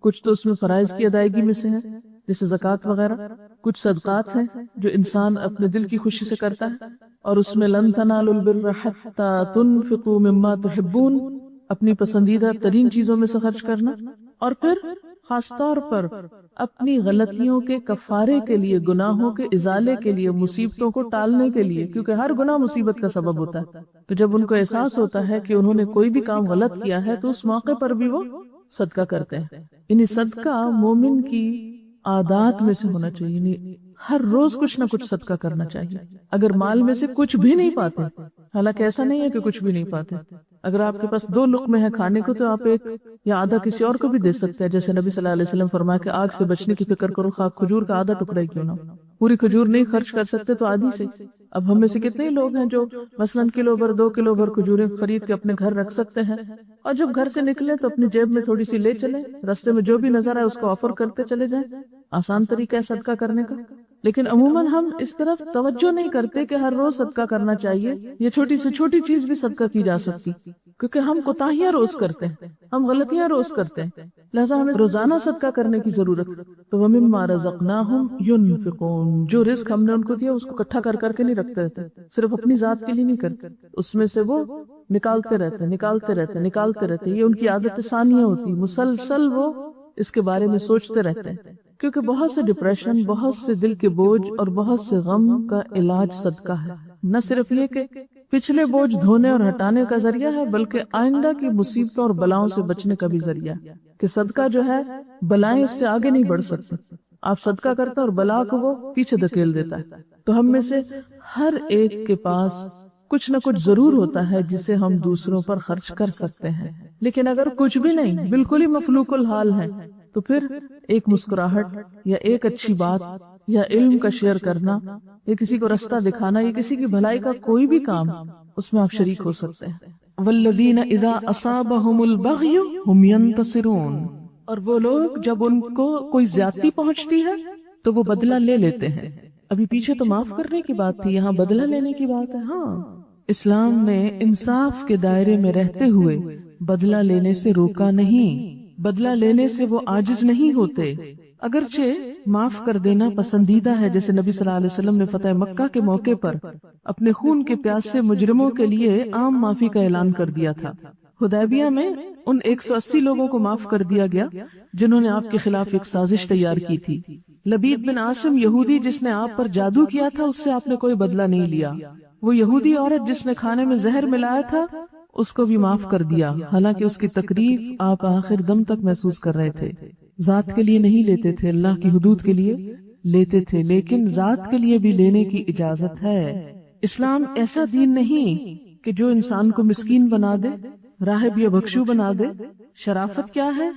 کچھ تو اس میں فرائض کی ادائیگی میں سے ہے جیسے زکوٰۃ وغیرہ، کچھ صدقات ہیں جو انسان اپنے دل کی خوشی سے کرتا ہے، اور اس میں لَن تَنَالُوا الْبِرَّ حَتَّى تُنْفِقُوا مِمَّا تُحِبُّونَ، اپنی پسندیدہ ترین چیزوں میں سے خرچ کرنا. اور پھر خاص طور پر اپنی غلطیوں کے کفارے کے لیے، گناہوں کے ازالے کے لیے، مصیبتوں کو ٹالنے کے لیے، کیونکہ ہر گناہ مصیبت کا سبب ہوتا ہے. تو جب ان کو احساس ہوتا ہے کہ انہوں نے کوئی بھی کام غلط کیا ہے تو اس موقع پر بھی وہ صدقہ کرتے ہیں. یعنی صدقہ مومن کی عادات میں سے ہونا چاہیے، یعنی ہر روز کچھ نہ کچھ صدقہ کرنا چاہیے. اگر مال میں سے کچھ بھی نہیں پاتے، حالانکہ ایسا نہیں ہے کہ کچھ بھی نہیں پاتے، اگر آپ کے پاس 2 لقمے ہیں کھانے کو تو آپ ایک یا آدھا کسی اور کو بھی دے سکتے ہیں. جیسے نبی صلی اللہ علیہ وسلم فرمایا کہ آگ سے بچنے کی فکر کرو، خواہ کھجور کا آدھا ٹکڑا ہی کیوں نہ ہو. پوری کھجور نہیں خرچ کر سکتے تو آدھی سے. اب ہم میں سے کتنے لوگ ہیں جو مثلاً کلو بھر 2 کلو بھر کھجوریں خرید کے اپنے گھر رکھ سکتے ہیں، اور جب گھر سے نکلے تو اپنی جیب میں تھوڑی سی لے چلے، رستے میں جو بھی نظر آئے اس کو آفر کرتے چلے جائیں. آسان طریقہ ہے صدقہ کرنے کا. لیکن عموماً ہم اس طرف توجہ نہیں کرتے کہ ہر روز صدقہ کرنا چاہیے. یہ چھوٹی سے چھوٹی چیز بھی صدقہ کی جا سکتی، کیونکہ ہم کوتاہیاں روز کرتے ہیں، ہم غلطیاں روز کرتے ہیں، لہذا ہمیں روزانہ صدقہ کرنے کی ضرورت. تو وَمِمَّا رَزَقْنَاهُمْ يُنْفِقُونَ، جو رزق ہم نے ان کو دیا اس کو اکٹھا کر کر کے نہیں رکھتے رہتے، صرف اپنی ذات کے لیے نہیں کرتے، اس میں سے وہ نکالتے رہتے. یہ ان کی عادت ثانیہ ہوتی، مسلسل وہ اس کے بارے میں سوچتے رہتے ہیں. کیونکہ بہت سے ڈپریشن، بہت سے دل کے بوجھ اور بہت سے غم کا علاج صدقہ ہے. نہ صرف یہ کہ پچھلے بوجھ دھونے اور ہٹانے کا ذریعہ ہے، بلکہ آئندہ کی مصیبتوں اور بلاؤں سے بچنے کا بھی ذریعہ ہے. کہ صدقہ جو ہے بلائیں اس سے آگے نہیں بڑھ سکتی. آپ صدقہ کرتے اور بلا کو وہ پیچھے دھکیل دیتا ہے. تو ہم میں سے ہر ایک کے پاس کچھ نہ کچھ ضرور ہوتا ہے جسے ہم دوسروں پر خرچ کر سکتے ہیں. لیکن اگر کچھ بھی نہیں، بالکل ہی مفلوق الحال ہے، تو پھر ایک مسکراہٹ یا ایک اچھی بات یا علم کا شیئر کرنا یا کسی کو رستہ دکھانا یا کسی کی بھلائی کا کوئی بھی کام، اس میں آپ شریک ہو سکتے ہیں. والذین اذا اصابہم البغی ہم ینتصرون، اور وہ لوگ جب ان کو کوئی زیادتی پہنچتی ہے تو وہ بدلہ لے لیتے ہیں. ابھی پیچھے تو معاف کرنے کی بات تھی، یہاں بدلہ لینے کی بات ہے. ہاں، اسلام نے انصاف کے دائرے میں رہتے ہوئے بدلہ لینے سے روکا نہیں. بدلہ لینے سے وہ عاجز نہیں ہوتے، اگرچہ معاف کر دینا پسندیدہ ہے. جیسے نبی صلی اللہ علیہ وسلم نے فتح مکہ کے موقع پر اپنے خون کے پیاس سے مجرموں کے لیے عام معافی کا اعلان کر دیا تھا. حدیبیہ میں ان 180 لوگوں کو معاف کر دیا گیا جنہوں نے آپ کے خلاف ایک سازش تیار کی تھی. لبید بن عاصم یہودی جس نے آپ پر جادو کیا تھا، اس سے آپ نے کوئی بدلہ نہیں لیا. وہ یہودی عورت جس نے کھانے میں زہر ملایا تھا، اس کو بھی معاف کر دیا، حالانکہ اس کی تکلیف آپ آخر دم تک محسوس کر رہے تھے. ذات کے لیے نہیں لیتے تھے، اللہ کی حدود کے لیے لیتے تھے، لیکن ذات کے لیے بھی لینے کی اجازت ہے. اسلام ایسا دین نہیں کہ جو انسان کو مسکین بنا دے، راہب یا بخشو بنا دے. شرافت کیا ہے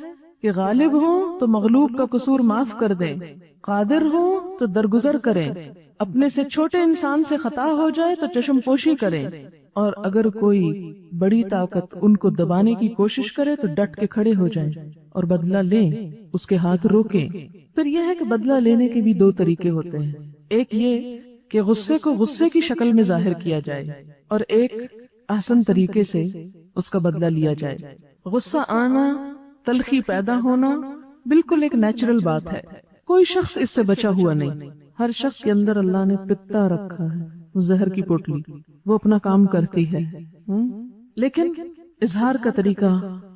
کہ غالب ہوں تو مغلوب کا قصور معاف کر دیں، قادر ہوں تو درگزر کریں، اپنے سے چھوٹے انسان سے خطا ہو جائے تو چشم پوشی کریں، اور اگر کوئی بڑی طاقت ان کو دبانے کی کوشش کرے تو ڈٹ کے کھڑے ہو جائیں اور بدلہ لیں، اس کے ہاتھ روکیں. پھر یہ ہے کہ بدلہ لینے کے بھی 2 طریقے ہوتے ہیں. ایک یہ کہ غصے کو غصے کی شکل میں ظاہر کیا جائے، اور ایک احسن طریقے سے اس کا بدلہ لیا جائے. غصہ آنا، تلخی پیدا ہونا بالکل ایک نیچرل بات ہے، کوئی شخص اس سے بچا ہوا نہیں. ہر شخص کے اندر اللہ نے پتا رکھا ہے، وہ زہر کی پوٹلی، وہ اپنا کام کرتی ہے. لیکن اظہار کا طریقہ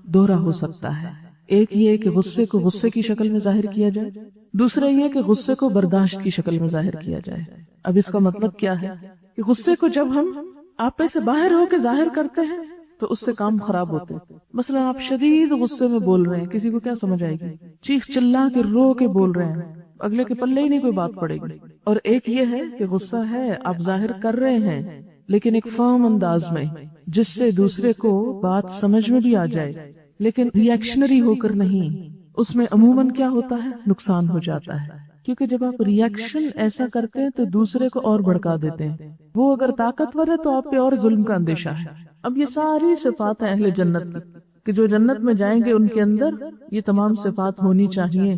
دوہرا ہو سکتا ہے. ایک یہ کہ غصے کو غصے کی شکل میں ظاہر کیا جائے، دوسرا یہ کہ غصے کو برداشت کی شکل میں ظاہر کیا جائے. اب اس کا مطلب کیا ہے کہ غصے کو جب ہم آپے سے باہر ہو کے ظاہر کرتے ہیں تو اس سے کام خراب ہوتے ہیں. مثلا آپ شدید غصے میں بول رہے ہیں، کسی کو کیا سمجھ آئے گی؟ چیخ چلا کے رو کے بول رہے ہیں، اگلے کے پلے ہی نہیں کوئی بات پڑے گی. اور ایک یہ ہے کہ غصہ ہے آپ ظاہر کر رہے ہیں لیکن ایک فرم انداز میں، جس سے دوسرے کو بات سمجھ میں بھی آ جائے، لیکن ری ایکشنری ہو کر نہیں. اس میں عموماً کیا ہوتا ہے؟ نقصان ہو جاتا ہے، کیونکہ جب آپ ری ایکشن ایسا کرتے ہیں تو دوسرے کو اور بھڑکا دیتے ہیں. وہ اگر طاقتور ہے تو آپ پہ اور ظلم کا اندیشہ ہے. اب یہ ساری صفات ہیں اہل جنت کی کہ جو جنت میں جائیں گے ان کے اندر یہ تمام صفات ہونی چاہیے.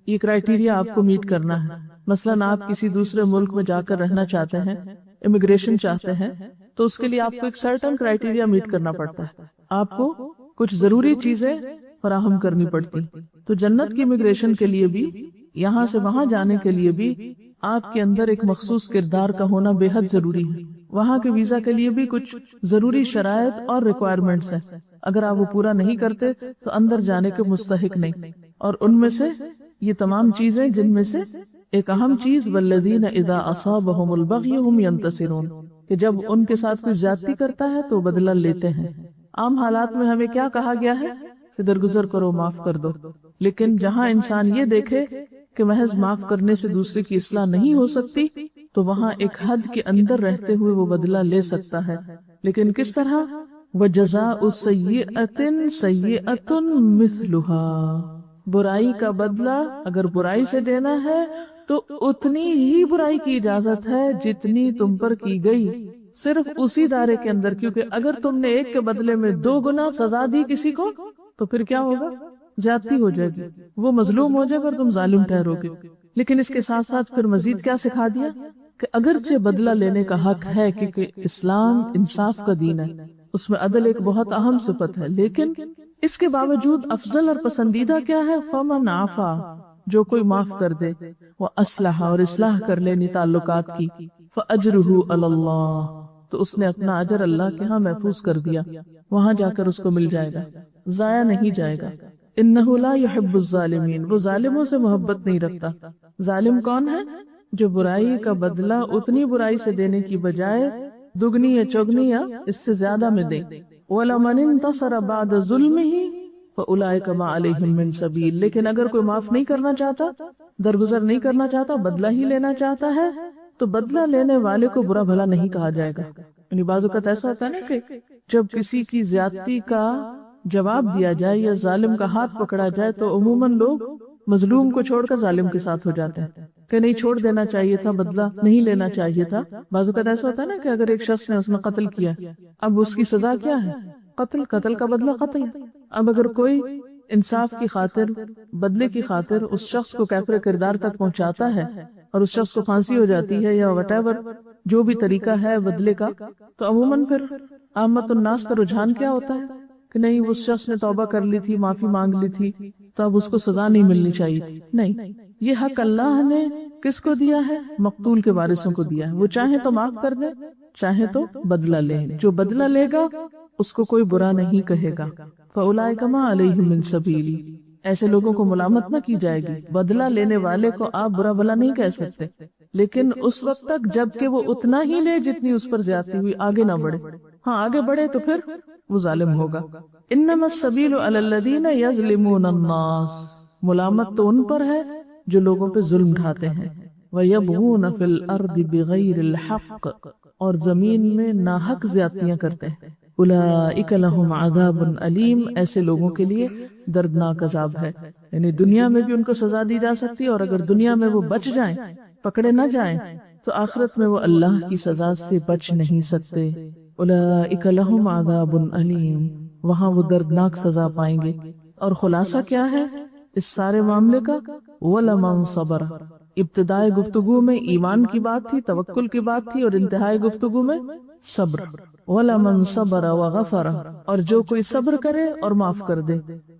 یہ کرائیٹیریا آپ کو میٹ کرنا ہے. مثلاً آپ کسی دوسرے ملک میں جا کر رہنا چاہتے ہیں، امیگریشن چاہتے ہیں، تو اس کے لیے آپ کو ایک سرٹن کرائیٹیریا میٹ کرنا پڑتا ہے. آپ کو کچھ ضروری چیزیں فراہم کرنی پڑتی. تو جنت کی امیگریشن کے لیے بھی، یہاں سے وہاں جانے کے لیے بھی آپ کے اندر ایک مخصوص کردار کا ہونا بے حد ضروری ہے. وہاں کے ویزا کے لیے بھی کچھ ضروری شرائط اور ریکوائرمنٹس ہیں. اگر آپ وہ پورا نہیں کرتے تو اندر جانے کے مستحق نہیں. اور ان میں سے یہ تمام چیزیں، جن میں سے ایک اہم چیز والذین اذا اصابہم البغی ہم ینتصرون، کہ جب ان کے ساتھ کوئی زیادتی کرتا ہے تو بدلہ لیتے ہیں. عام حالات میں ہمیں کیا کہا گیا ہے کہ درگزر کرو، معاف کر دو. لیکن جہاں انسان یہ دیکھے کہ محض معاف کرنے سے دوسرے کی اصلاح نہیں ہو سکتی تو وہاں ایک حد کے اندر رہتے ہوئے وہ بدلہ لے سکتا ہے. لیکن کس طرح؟ وَجَزَاءُ سَيِّئَةٍ سَيِّئَةٌ مِثْلُهَا، برائی کا بدلہ اگر برائی سے دینا ہے تو اتنی ہی برائی کی اجازت ہے جتنی تم پر کی گئی، صرف اسی دائرے کے اندر. کیونکہ اگر تم نے ایک کے بدلے میں 2 گنا سزا دی کسی کو تو پھر کیا ہوگا؟ زیادتی ہو جائے گی، وہ مظلوم ہو جائے گا اور تم ظالم ٹھہرو گے. لیکن اس کے ساتھ ساتھ پھر مزید کیا سکھا دیا کہ اگرچہ بدلہ لینے کا حق ہے کیونکہ اسلام انصاف کا دین ہے، اس میں عدل ایک بہت اہم صفت ہے، لیکن اس کے باوجود افضل اور پسندیدہ کیا ہے؟ فمن عفا، جو کوئی معاف کر دے، واصلح، اور اصلاح کر لے تعلقات کی، فاجرہ علی اللہ، تو اس نے اپنا اجر اللہ کے ہاں محفوظ کر دیا، وہاں جا کر اس کو مل جائے گا، ضائع نہیں جائے گا. انہ لا یحب الظالمین، وہ ظالموں سے محبت نہیں رکھتا. ظالم کون ہے؟ جو برائی کا بدلہ اتنی برائی سے دینے کی بجائے دگنی یا چگنی یا اس سے زیادہ میں دے. وَلَمَنِ انْتَصَرَ بَعْدَ ظُلْمِهِ فَأُولَئِكَ مَا عَلَيْهِمْ مِنْ سَبِيلٍ، لیکن اگر کوئی معاف نہیں کرنا چاہتا، درگزر نہیں کرنا چاہتا، بدلہ ہی لینا چاہتا ہے، تو بدلہ لینے والے کو برا بھلا نہیں کہا جائے گا. یعنی بعض اوقات ایسا ہوتا ہے نا کہ جب کسی کی زیادتی کا جواب دیا جائے یا ظالم کا ہاتھ پکڑا جائے تو عموماً لوگ مظلوم کو چھوڑ کر ظالم کے ساتھ ہو جاتے ہیں کہ نہیں، چھوڑ دینا چاہیے تھا، بدلہ نہیں لینا چاہیے تھا. بعض اوقات ایسا ہوتا ہے نا کہ اگر ایک شخص نے اس نے قتل کیا، اب اس کی سزا کیا ہے؟ قتل کا بدلہ قتل. اب اگر کوئی انصاف کی خاطر، بدلے کی خاطر اس شخص کو کیفر کردار تک پہنچاتا ہے اور اس شخص کو پھانسی ہو جاتی ہے یا وٹ ایور جو بھی طریقہ ہے بدلے کا، تو عموماً پھر عامت الناس کا رجحان کیا ہوتا ہے کہ نہیں، اس شخص نے توبہ کر لی تھی، معافی مانگ لی تھی، تو اب اس کو سزا نہیں ملنی چاہیے تھی. نہیں، یہ حق اللہ نے کس کو دیا ہے؟ مقتول کے وارثوں کو دیا ہے. وہ چاہے تو معاف کر دے، چاہے تو بدلہ لے. جو بدلہ لے گا اس کو کوئی برا نہیں کہے گا. فَأُولَئِكَ مَا عَلَيْهِمْ مِنْ سَبِيلٍ، ایسے لوگوں کو ملامت نہ کی جائے گی. بدلہ لینے والے کو آپ برا بھلا نہیں کہہ سکتے، لیکن اس وقت تک جب کہ وہ اتنا ہی لے جتنی اس پر زیادتی ہوئی، آگے نہ بڑھے. ہاں آگے بڑھے تو پھر وہ ظالم ہوگا. انما السبیل علی الذین یظلمون الناس، ملامت تو ان پر ہے جو لوگوں پہ ظلم ڈھاتے ہیں. ویبغون فی الارض بغیر الحق، اور زمین میں ناحق زیادتیاں کرتے ہیں. اولئک لہم عذاب علیم، ایسے لوگوں کے لیے دردناک عذاب ہے. یعنی دنیا میں بھی ان کو سزا دی جا سکتی ہے، اور اگر دنیا میں وہ بچ جائیں، پکڑے نہ جائیں، تو آخرت میں وہ اللہ کی سزا سے بچ نہیں سکتے. اولئک لہم عذاب علیم، وہاں وہ دردناک سزا پائیں گے. اور خلاصہ کیا ہے اس سارے معاملے کا؟ وَلَمَنْ صَبَرَ، ابتدائے گفتگو میں ایمان کی بات تھی، توکل کی بات تھی، اور انتہائی گفتگو میں صبر. وَلَمَنْ صَبَرَ وَغَفَرَ، اور جو کوئی صبر کرے اور معاف کر دے،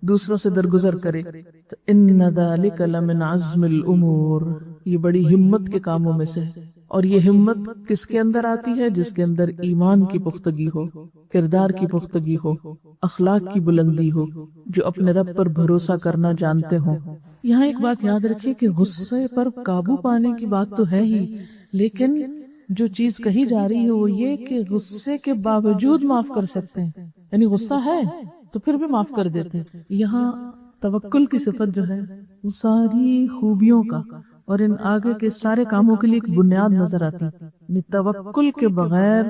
دوسروں سے درگزر کرے، تو إِنَّ ذَلِكَ لَمِنْ عَزْمِ الْأُمُورِ، یہ بڑی ہمت کے کاموں میں سے ہے، اور یہ ہمت کس کے اندر آتی ہے؟ جس کے اندر ایمان کی پختگی ہو، کردار کی پختگی ہو، اخلاق کی بلندی ہو، جو اپنے رب پر بھروسہ کرنا جانتے ہوں۔ یہاں ایک بات یاد رکھیے کہ غصے پر قابو پانے کی بات تو ہے ہی، لیکن جو چیز کہی جا رہی ہے وہ یہ کہ غصے کے باوجود معاف کر سکتے ہیں، یعنی غصہ ہے تو پھر بھی معاف کر دیتے ہیں۔ یہاں توکل کی صفت جو ہے وہ ساری خوبیوں کا اور ان آگے کے سارے کاموں کے لیے ایک بنیاد نظر آتی ہے، یعنی توکل کے بغیر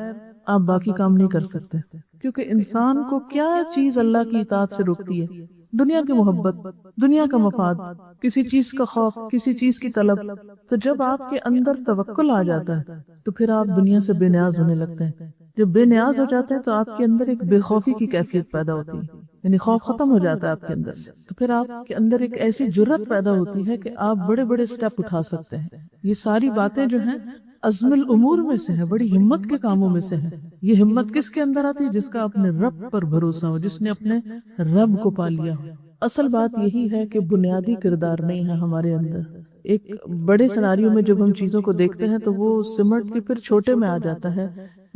آپ باقی کام نہیں کر سکتے، کیونکہ انسان کو کیا چیز اللہ کی اطاعت سے روکتی ہے؟ دنیا کی محبت، دنیا کا مفاد، کسی چیز کا خوف، کسی چیز کی طلب۔ تو جب آپ کے اندر توکل آ جاتا ہے تو پھر آپ دنیا سے بے نیاز ہونے لگتے ہیں۔ جب بے نیاز ہو جاتے ہیں تو آپ کے اندر ایک بے خوفی کی کیفیت پیدا ہوتی ہے، یعنی خوف ختم ہو جاتا ہے آپ کے اندر سے، تو پھر آپ کے اندر ایک ایسی جرت پیدا ہوتی ہے کہ آپ بڑے بڑے سٹیپ اٹھا سکتے ہیں۔ یہ ساری باتیں جو ہیں عزم الامور میں سے ہے، بڑی ہمت کے کاموں میں سے ہے۔ یہ ہمت کس کے اندر آتی ہے؟ جس کا اپنے رب پر بھروسہ ہو، جس نے اپنے رب کو پا لیا ہو۔ اصل بات یہی ہے کہ بنیادی کردار نہیں ہے ہمارے اندر۔ ایک بڑے سیناریو میں جب ہم چیزوں کو دیکھتے ہیں تو وہ سمٹ کے پھر چھوٹے میں آ جاتا ہے۔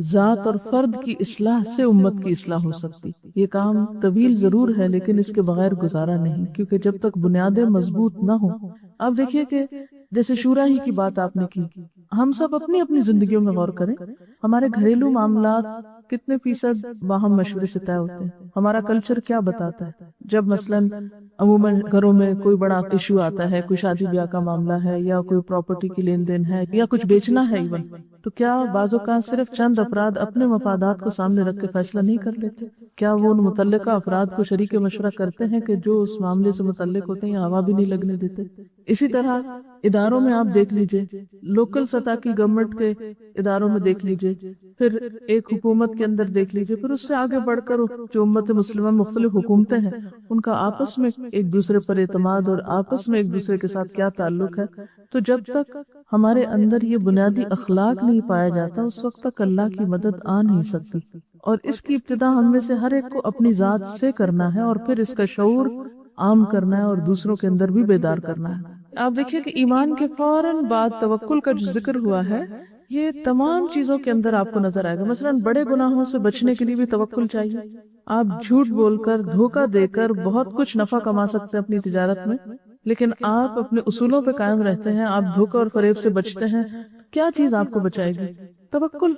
ذات اور فرد کی اصلاح سے امت کی اصلاح ہو سکتی۔ یہ کام طویل ضرور ہے لیکن اس کے بغیر گزارا نہیں، کیونکہ جب تک بنیادیں مضبوط نہ ہوں۔ آپ دیکھیے کہ جیسے شورا ہی کی بات آپ نے کی، ہم سب اپنی اپنی زندگیوں میں غور کریں، ہمارے گھریلو معاملات کتنے فیصد باہم مشورے سے طے ہوتے ہیں؟ ہمارا کلچر کیا بتاتا ہے؟ جب مثلاً عموماً گھروں میں کوئی بڑا ایشو آتا ہے، کوئی شادی بیاہ کا معاملہ ہے یا کوئی پراپرٹی کی لین دین ہے یا کچھ بیچنا ہے ایون، تو کیا بعض اوقات صرف چند افراد اپنے مفادات کو سامنے رکھ کے فیصلہ نہیں کر لیتے؟ کیا وہ ان متعلقہ افراد کو شریک مشورہ کرتے ہیں کہ جو اس معاملے سے متعلق ہوتے ہیں، یا ہوا بھی نہیں لگنے دیتے؟ اسی طرح اداروں میں آپ دیکھ لیجئے، لوکل سطح کی گورنمنٹ کے اداروں میں دیکھ لیجئے، پھر ایک حکومت کے اندر دیکھ لیجئے، پھر اس سے آگے بڑھ کر جو امت مسلمہ مختلف حکومتیں ہیں ان کا آپس میں ایک دوسرے پر اعتماد اور آپس میں ایک دوسرے کے ساتھ کیا تعلق ہے۔ تو جب تک ہمارے اندر یہ بنیادی اخلاق نہیں پایا جاتا اس وقت تک اللہ کی مدد آ نہیں سکتی، اور اس کی ابتدا ہم میں سے ہر ایک کو اپنی ذات سے کرنا ہے اور پھر اس کا شعور عام کرنا ہے اور دوسروں کے اندر بھی بیدار کرنا ہے۔ آپ دیکھیے کہ ایمان کے فوراً بعد توکل کا جو ذکر ہوا ہے یہ تمام چیزوں کے اندر آپ کو نظر آئے گا۔ مثلاً بڑے گناہوں سے بچنے کے لیے بھی توکل چاہیے۔ آپ جھوٹ بول کر، دھوکہ دے کر بہت کچھ نفع کما سکتے ہیں اپنی تجارت میں، لیکن آپ اپنے اصولوں پہ قائم رہتے ہیں، آپ دھوکہ اور فریب سے بچتے ہیں، کیا چیز آپ کو بچائے گی؟ توکل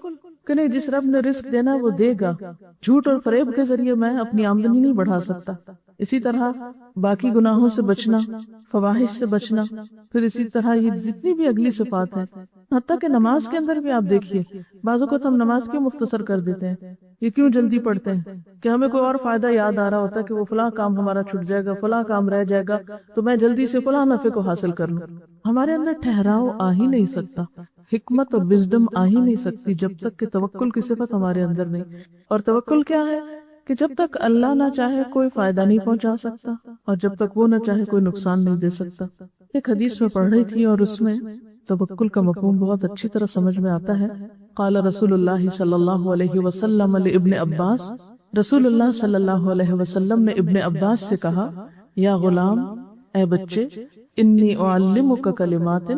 کہ نہیں، جس رب نے رزق دینا وہ دے گا۔ جھوٹ اور فریب کے ذریعے میں اپنی آمدنی نہیں بڑھا سکتا۔ اسی طرح باقی گناہوں سے بچنا، فواحش سے بچنا، پھر اسی طرح یہ جتنی بھی اگلی صفات ہیں، حتیٰ کہ نماز کے اندر بھی آپ دیکھیے، بعض اوقات ہم نماز کیوں مختصر کر دیتے ہیں، یہ کیوں جلدی پڑھتے ہیں کہ ہمیں کوئی اور فائدہ یاد آ رہا ہوتا ہے کہ وہ فلاں کام ہمارا چھٹ جائے گا، فلاں کام رہ جائے گا، تو میں جلدی سے فلاں نفع کو حاصل کر لوں۔ ہمارے اندر ٹھہراؤ آ ہی نہیں سکتا، حکمت اور وزڈم آ ہی نہیں سکتی جب تک کہ توکل کی صفت ہمارے اندر نہیں۔ اور توکل کیا ہے کہ جب تک اللہ نہ چاہے کوئی فائدہ نہیں پہنچا سکتا، اور جب تک وہ نہ چاہے کوئی نقصان نہیں دے سکتا۔ ایک حدیث میں پڑھ رہی تھی اور اس میں توکل کا مفہوم بہت اچھی طرح سمجھ میں آتا ہے۔ قال رسول اللہ صلی اللہ علیہ وسلم لابن عباس، رسول اللہ صلی اللہ علیہ وسلم نے ابن عباس سے کہا، یا غلام، اے بچے، انی اعلمک کلمات،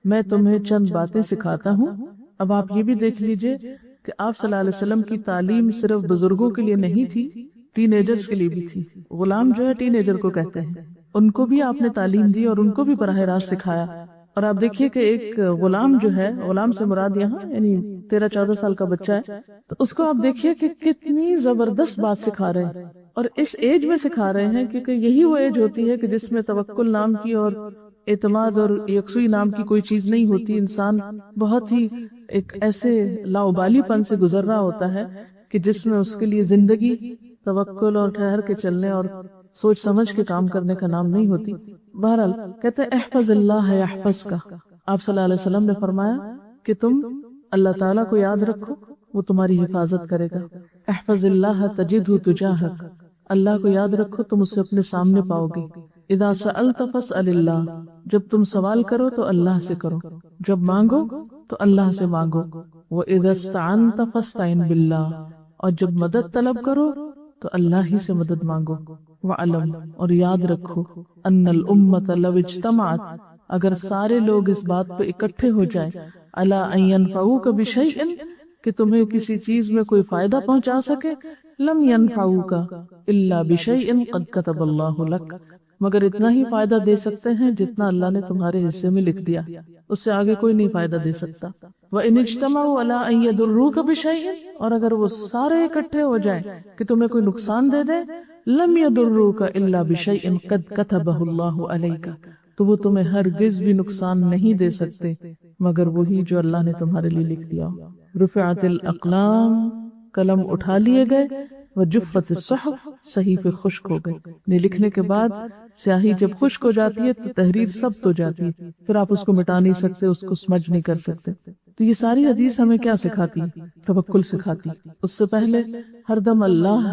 میں تمہیں چند باتیں سکھاتا ہوں۔ اب آپ یہ بھی دیکھ لیجئے کہ آپ صلی اللہ علیہ وسلم کی تعلیم صرف بزرگوں کے لیے نہیں تھی، ٹین ایجرز کے لیے بھی تھی۔ غلام جو ہے ٹین ایجر کو کہتے ہیں، ان کو بھی آپ نے تعلیم دی اور ان کو بھی براہ راست سکھایا۔ اور آپ دیکھیے کہ ایک غلام جو ہے، غلام سے مراد یہاں یعنی 13-14 سال کا بچہ ہے، تو اس کو آپ دیکھیے کہ کتنی زبردست بات سکھا رہے ہیں، اور اس ایج میں سکھا رہے ہیں کیونکہ یہی وہ ایج ہوتی ہے کہ جس میں توکل نام کی اور اعتماد اور یکسوئی نام کی کوئی چیز نہیں ہوتی۔ انسان بہت ہی ایک ایسے لاؤبالی پن سے گزر رہا ہوتا ہے کہ جس میں اس کے لیے زندگی توکل اور ٹھہر کے چلنے اور سوچ سمجھ کے کام کرنے کا نام نہیں ہوتی۔ بہرحال کہتے ہیں احفظ اللہ یحفظک، آپ صلی اللہ علیہ وسلم نے فرمایا کہ تم اللہ تعالیٰ کو یاد رکھو، وہ تمہاری حفاظت کرے گا۔ احفظ اللہ تجدہ تجاہک، اللہ کو یاد رکھو تم اسے اپنے سامنے پاؤ گے۔ اذا سألت فاسأل اللہ، جب تم سوال کرو تو اللہ سے کرو، جب مانگو تو اللہ سے مانگو۔ وَإِذَا اسْتَعَنْتَ فَاسْتَعِنْ بِاللَّهِ، اور جب مدد طلب کرو تو اللہ ہی سے مدد مانگو۔ وَعَلَمْ، اور یاد رکھو، أَنَّ الْأُمَّةَ لَوْ اجْتَمَعَتْ، اگر سارے لوگ اس بات پہ اکٹھے ہو جائیں الا ان ينفعوک بشیء کہ تمہیں کسی چیز میں کوئی فائدہ پہنچا سکے، لم ينفعوک الا بشیء قد كتب اللہ لک، مگر اتنا ہی فائدہ دے سکتے ہیں جتنا اللہ نے تمہارے حصے میں لکھ دیا، اس سے آگے کوئی نہیں فائدہ دے سکتا۔ وَإِنِ اجْتَمَعُوا عَلَىٰ أَن يَضُرُّوكَ بِشَيْءٍ، اور اگر وہ سارے اکٹھے ہو جائیں کہ تمہیں کوئی نقصان دے دیں، لم يضروك الا بشيء قد كتبه الله عليك، تو وہ تمہیں ہرگز بھی نقصان نہیں دے سکتے مگر وہی جو اللہ نے تمہارے لیے لکھ دیا۔ رفعت الاقلام، قلم اٹھا لیے گئے، وجفت الصحف، صحیفے خشک ہو گئے۔ لکھنے کے بعد سیاہی جب خشک ہو جاتی ہے تو تحریر سخت ہو جاتی ہے، پھر آپ اس کو مٹا نہیں سکتے، اس کو سمجھ نہیں کر سکتے۔ تو یہ ساری حدیث ہمیں کیا سکھاتی ہے؟ توکل سکھاتی۔ اس سے پہلے ہر دم اللہ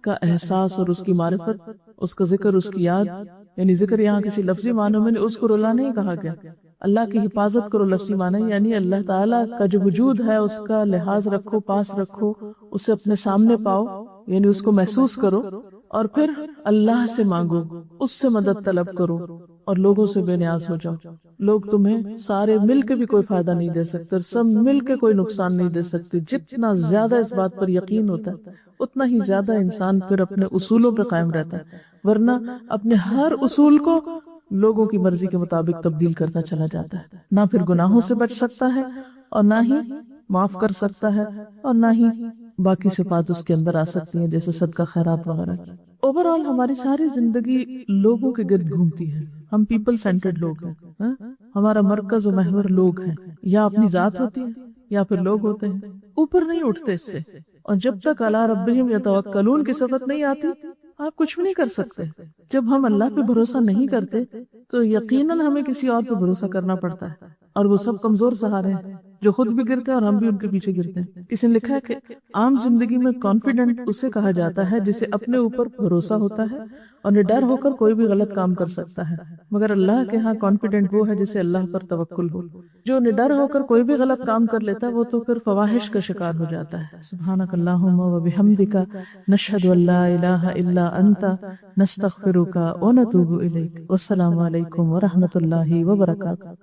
کا احساس اور اس کی معرفت، اس کا ذکر، اس کی یاد، یعنی ذکر یہاں کسی لفظی معنی میں اس کو رلا نہیں کہا گیا، اللہ کی حفاظت کرو لفظی معنی، یعنی اللہ تعالیٰ کا جو وجود ہے اس کا لحاظ رکھو، پاس رکھو، اسے اپنے سامنے پاؤ، یعنی اس کو محسوس کرو، اور پھر اللہ سے مانگو، اس سے مدد طلب کرو، اور لوگوں سے بے نیاز ہو جاؤ۔ لوگ تمہیں سارے مل کے بھی کوئی فائدہ نہیں دے سکتے، اور سب مل کے کوئی نقصان نہیں دے سکتے۔ جتنا زیادہ اس بات پر یقین ہوتا ہے اتنا ہی زیادہ انسان پھر اپنے اصولوں پہ قائم رہتا ہے، ورنہ اپنے ہر اصول کو لوگوں کی مرضی کے مطابق تبدیل کرتا چلا جاتا ہے، نہ پھر گناہوں سے بچ سکتا ہے، اور نہ ہی معاف کر سکتا ہے، اور نہ ہی باقی صفات اس کے اندر آ سکتی ہیں جیسے صدقہ خیرات وغیرہ کی۔ اوورآل ہماری ساری زندگی لوگوں کے گرد گھومتی ہے، ہم پیپل سینٹرڈ لوگ ہیں، ہمارا مرکز و محور لوگ ہیں، یا اپنی ذات ہوتی ہے یا پھر لوگ ہوتے ہیں، اوپر نہیں اٹھتے اس سے۔ اور جب تک علی ربہم یتوکلون کی صفت نہیں آتی آپ کچھ بھی نہیں کر سکتے۔ جب ہم اللہ پہ بھروسہ نہیں کرتے تو یقیناً ہمیں کسی اور پہ بھروسہ کرنا پڑتا ہے، اور وہ سب کمزور سہارے ہیں جو خود بھی گرتے ہیں اور ہم بھی ان کے پیچھے گرتے ہیں۔ کسی نے لکھا ہے کہ عام زندگی میں کانفیڈنٹ اسے کہا جاتا ہے جسے اپنے اوپر بھروسہ ہوتا ہے اور نڈر ہو کر کوئی بھی غلط کام کر سکتا ہے، مگر اللہ کے ہاں کانفیڈنٹ وہ ہے جسے اللہ پر توکل ہو۔ جو نڈر ہو کر کوئی بھی غلط کام کر لیتا ہے وہ تو پھر فواحش کا شکار ہو جاتا ہے۔ سبحانک اللہم و بحمدک، نشہد ان لا الہ الا انت، نستغفرک و نتوب الیک۔ والسلام علیکم و رحمۃ اللہ وبرکاتہ۔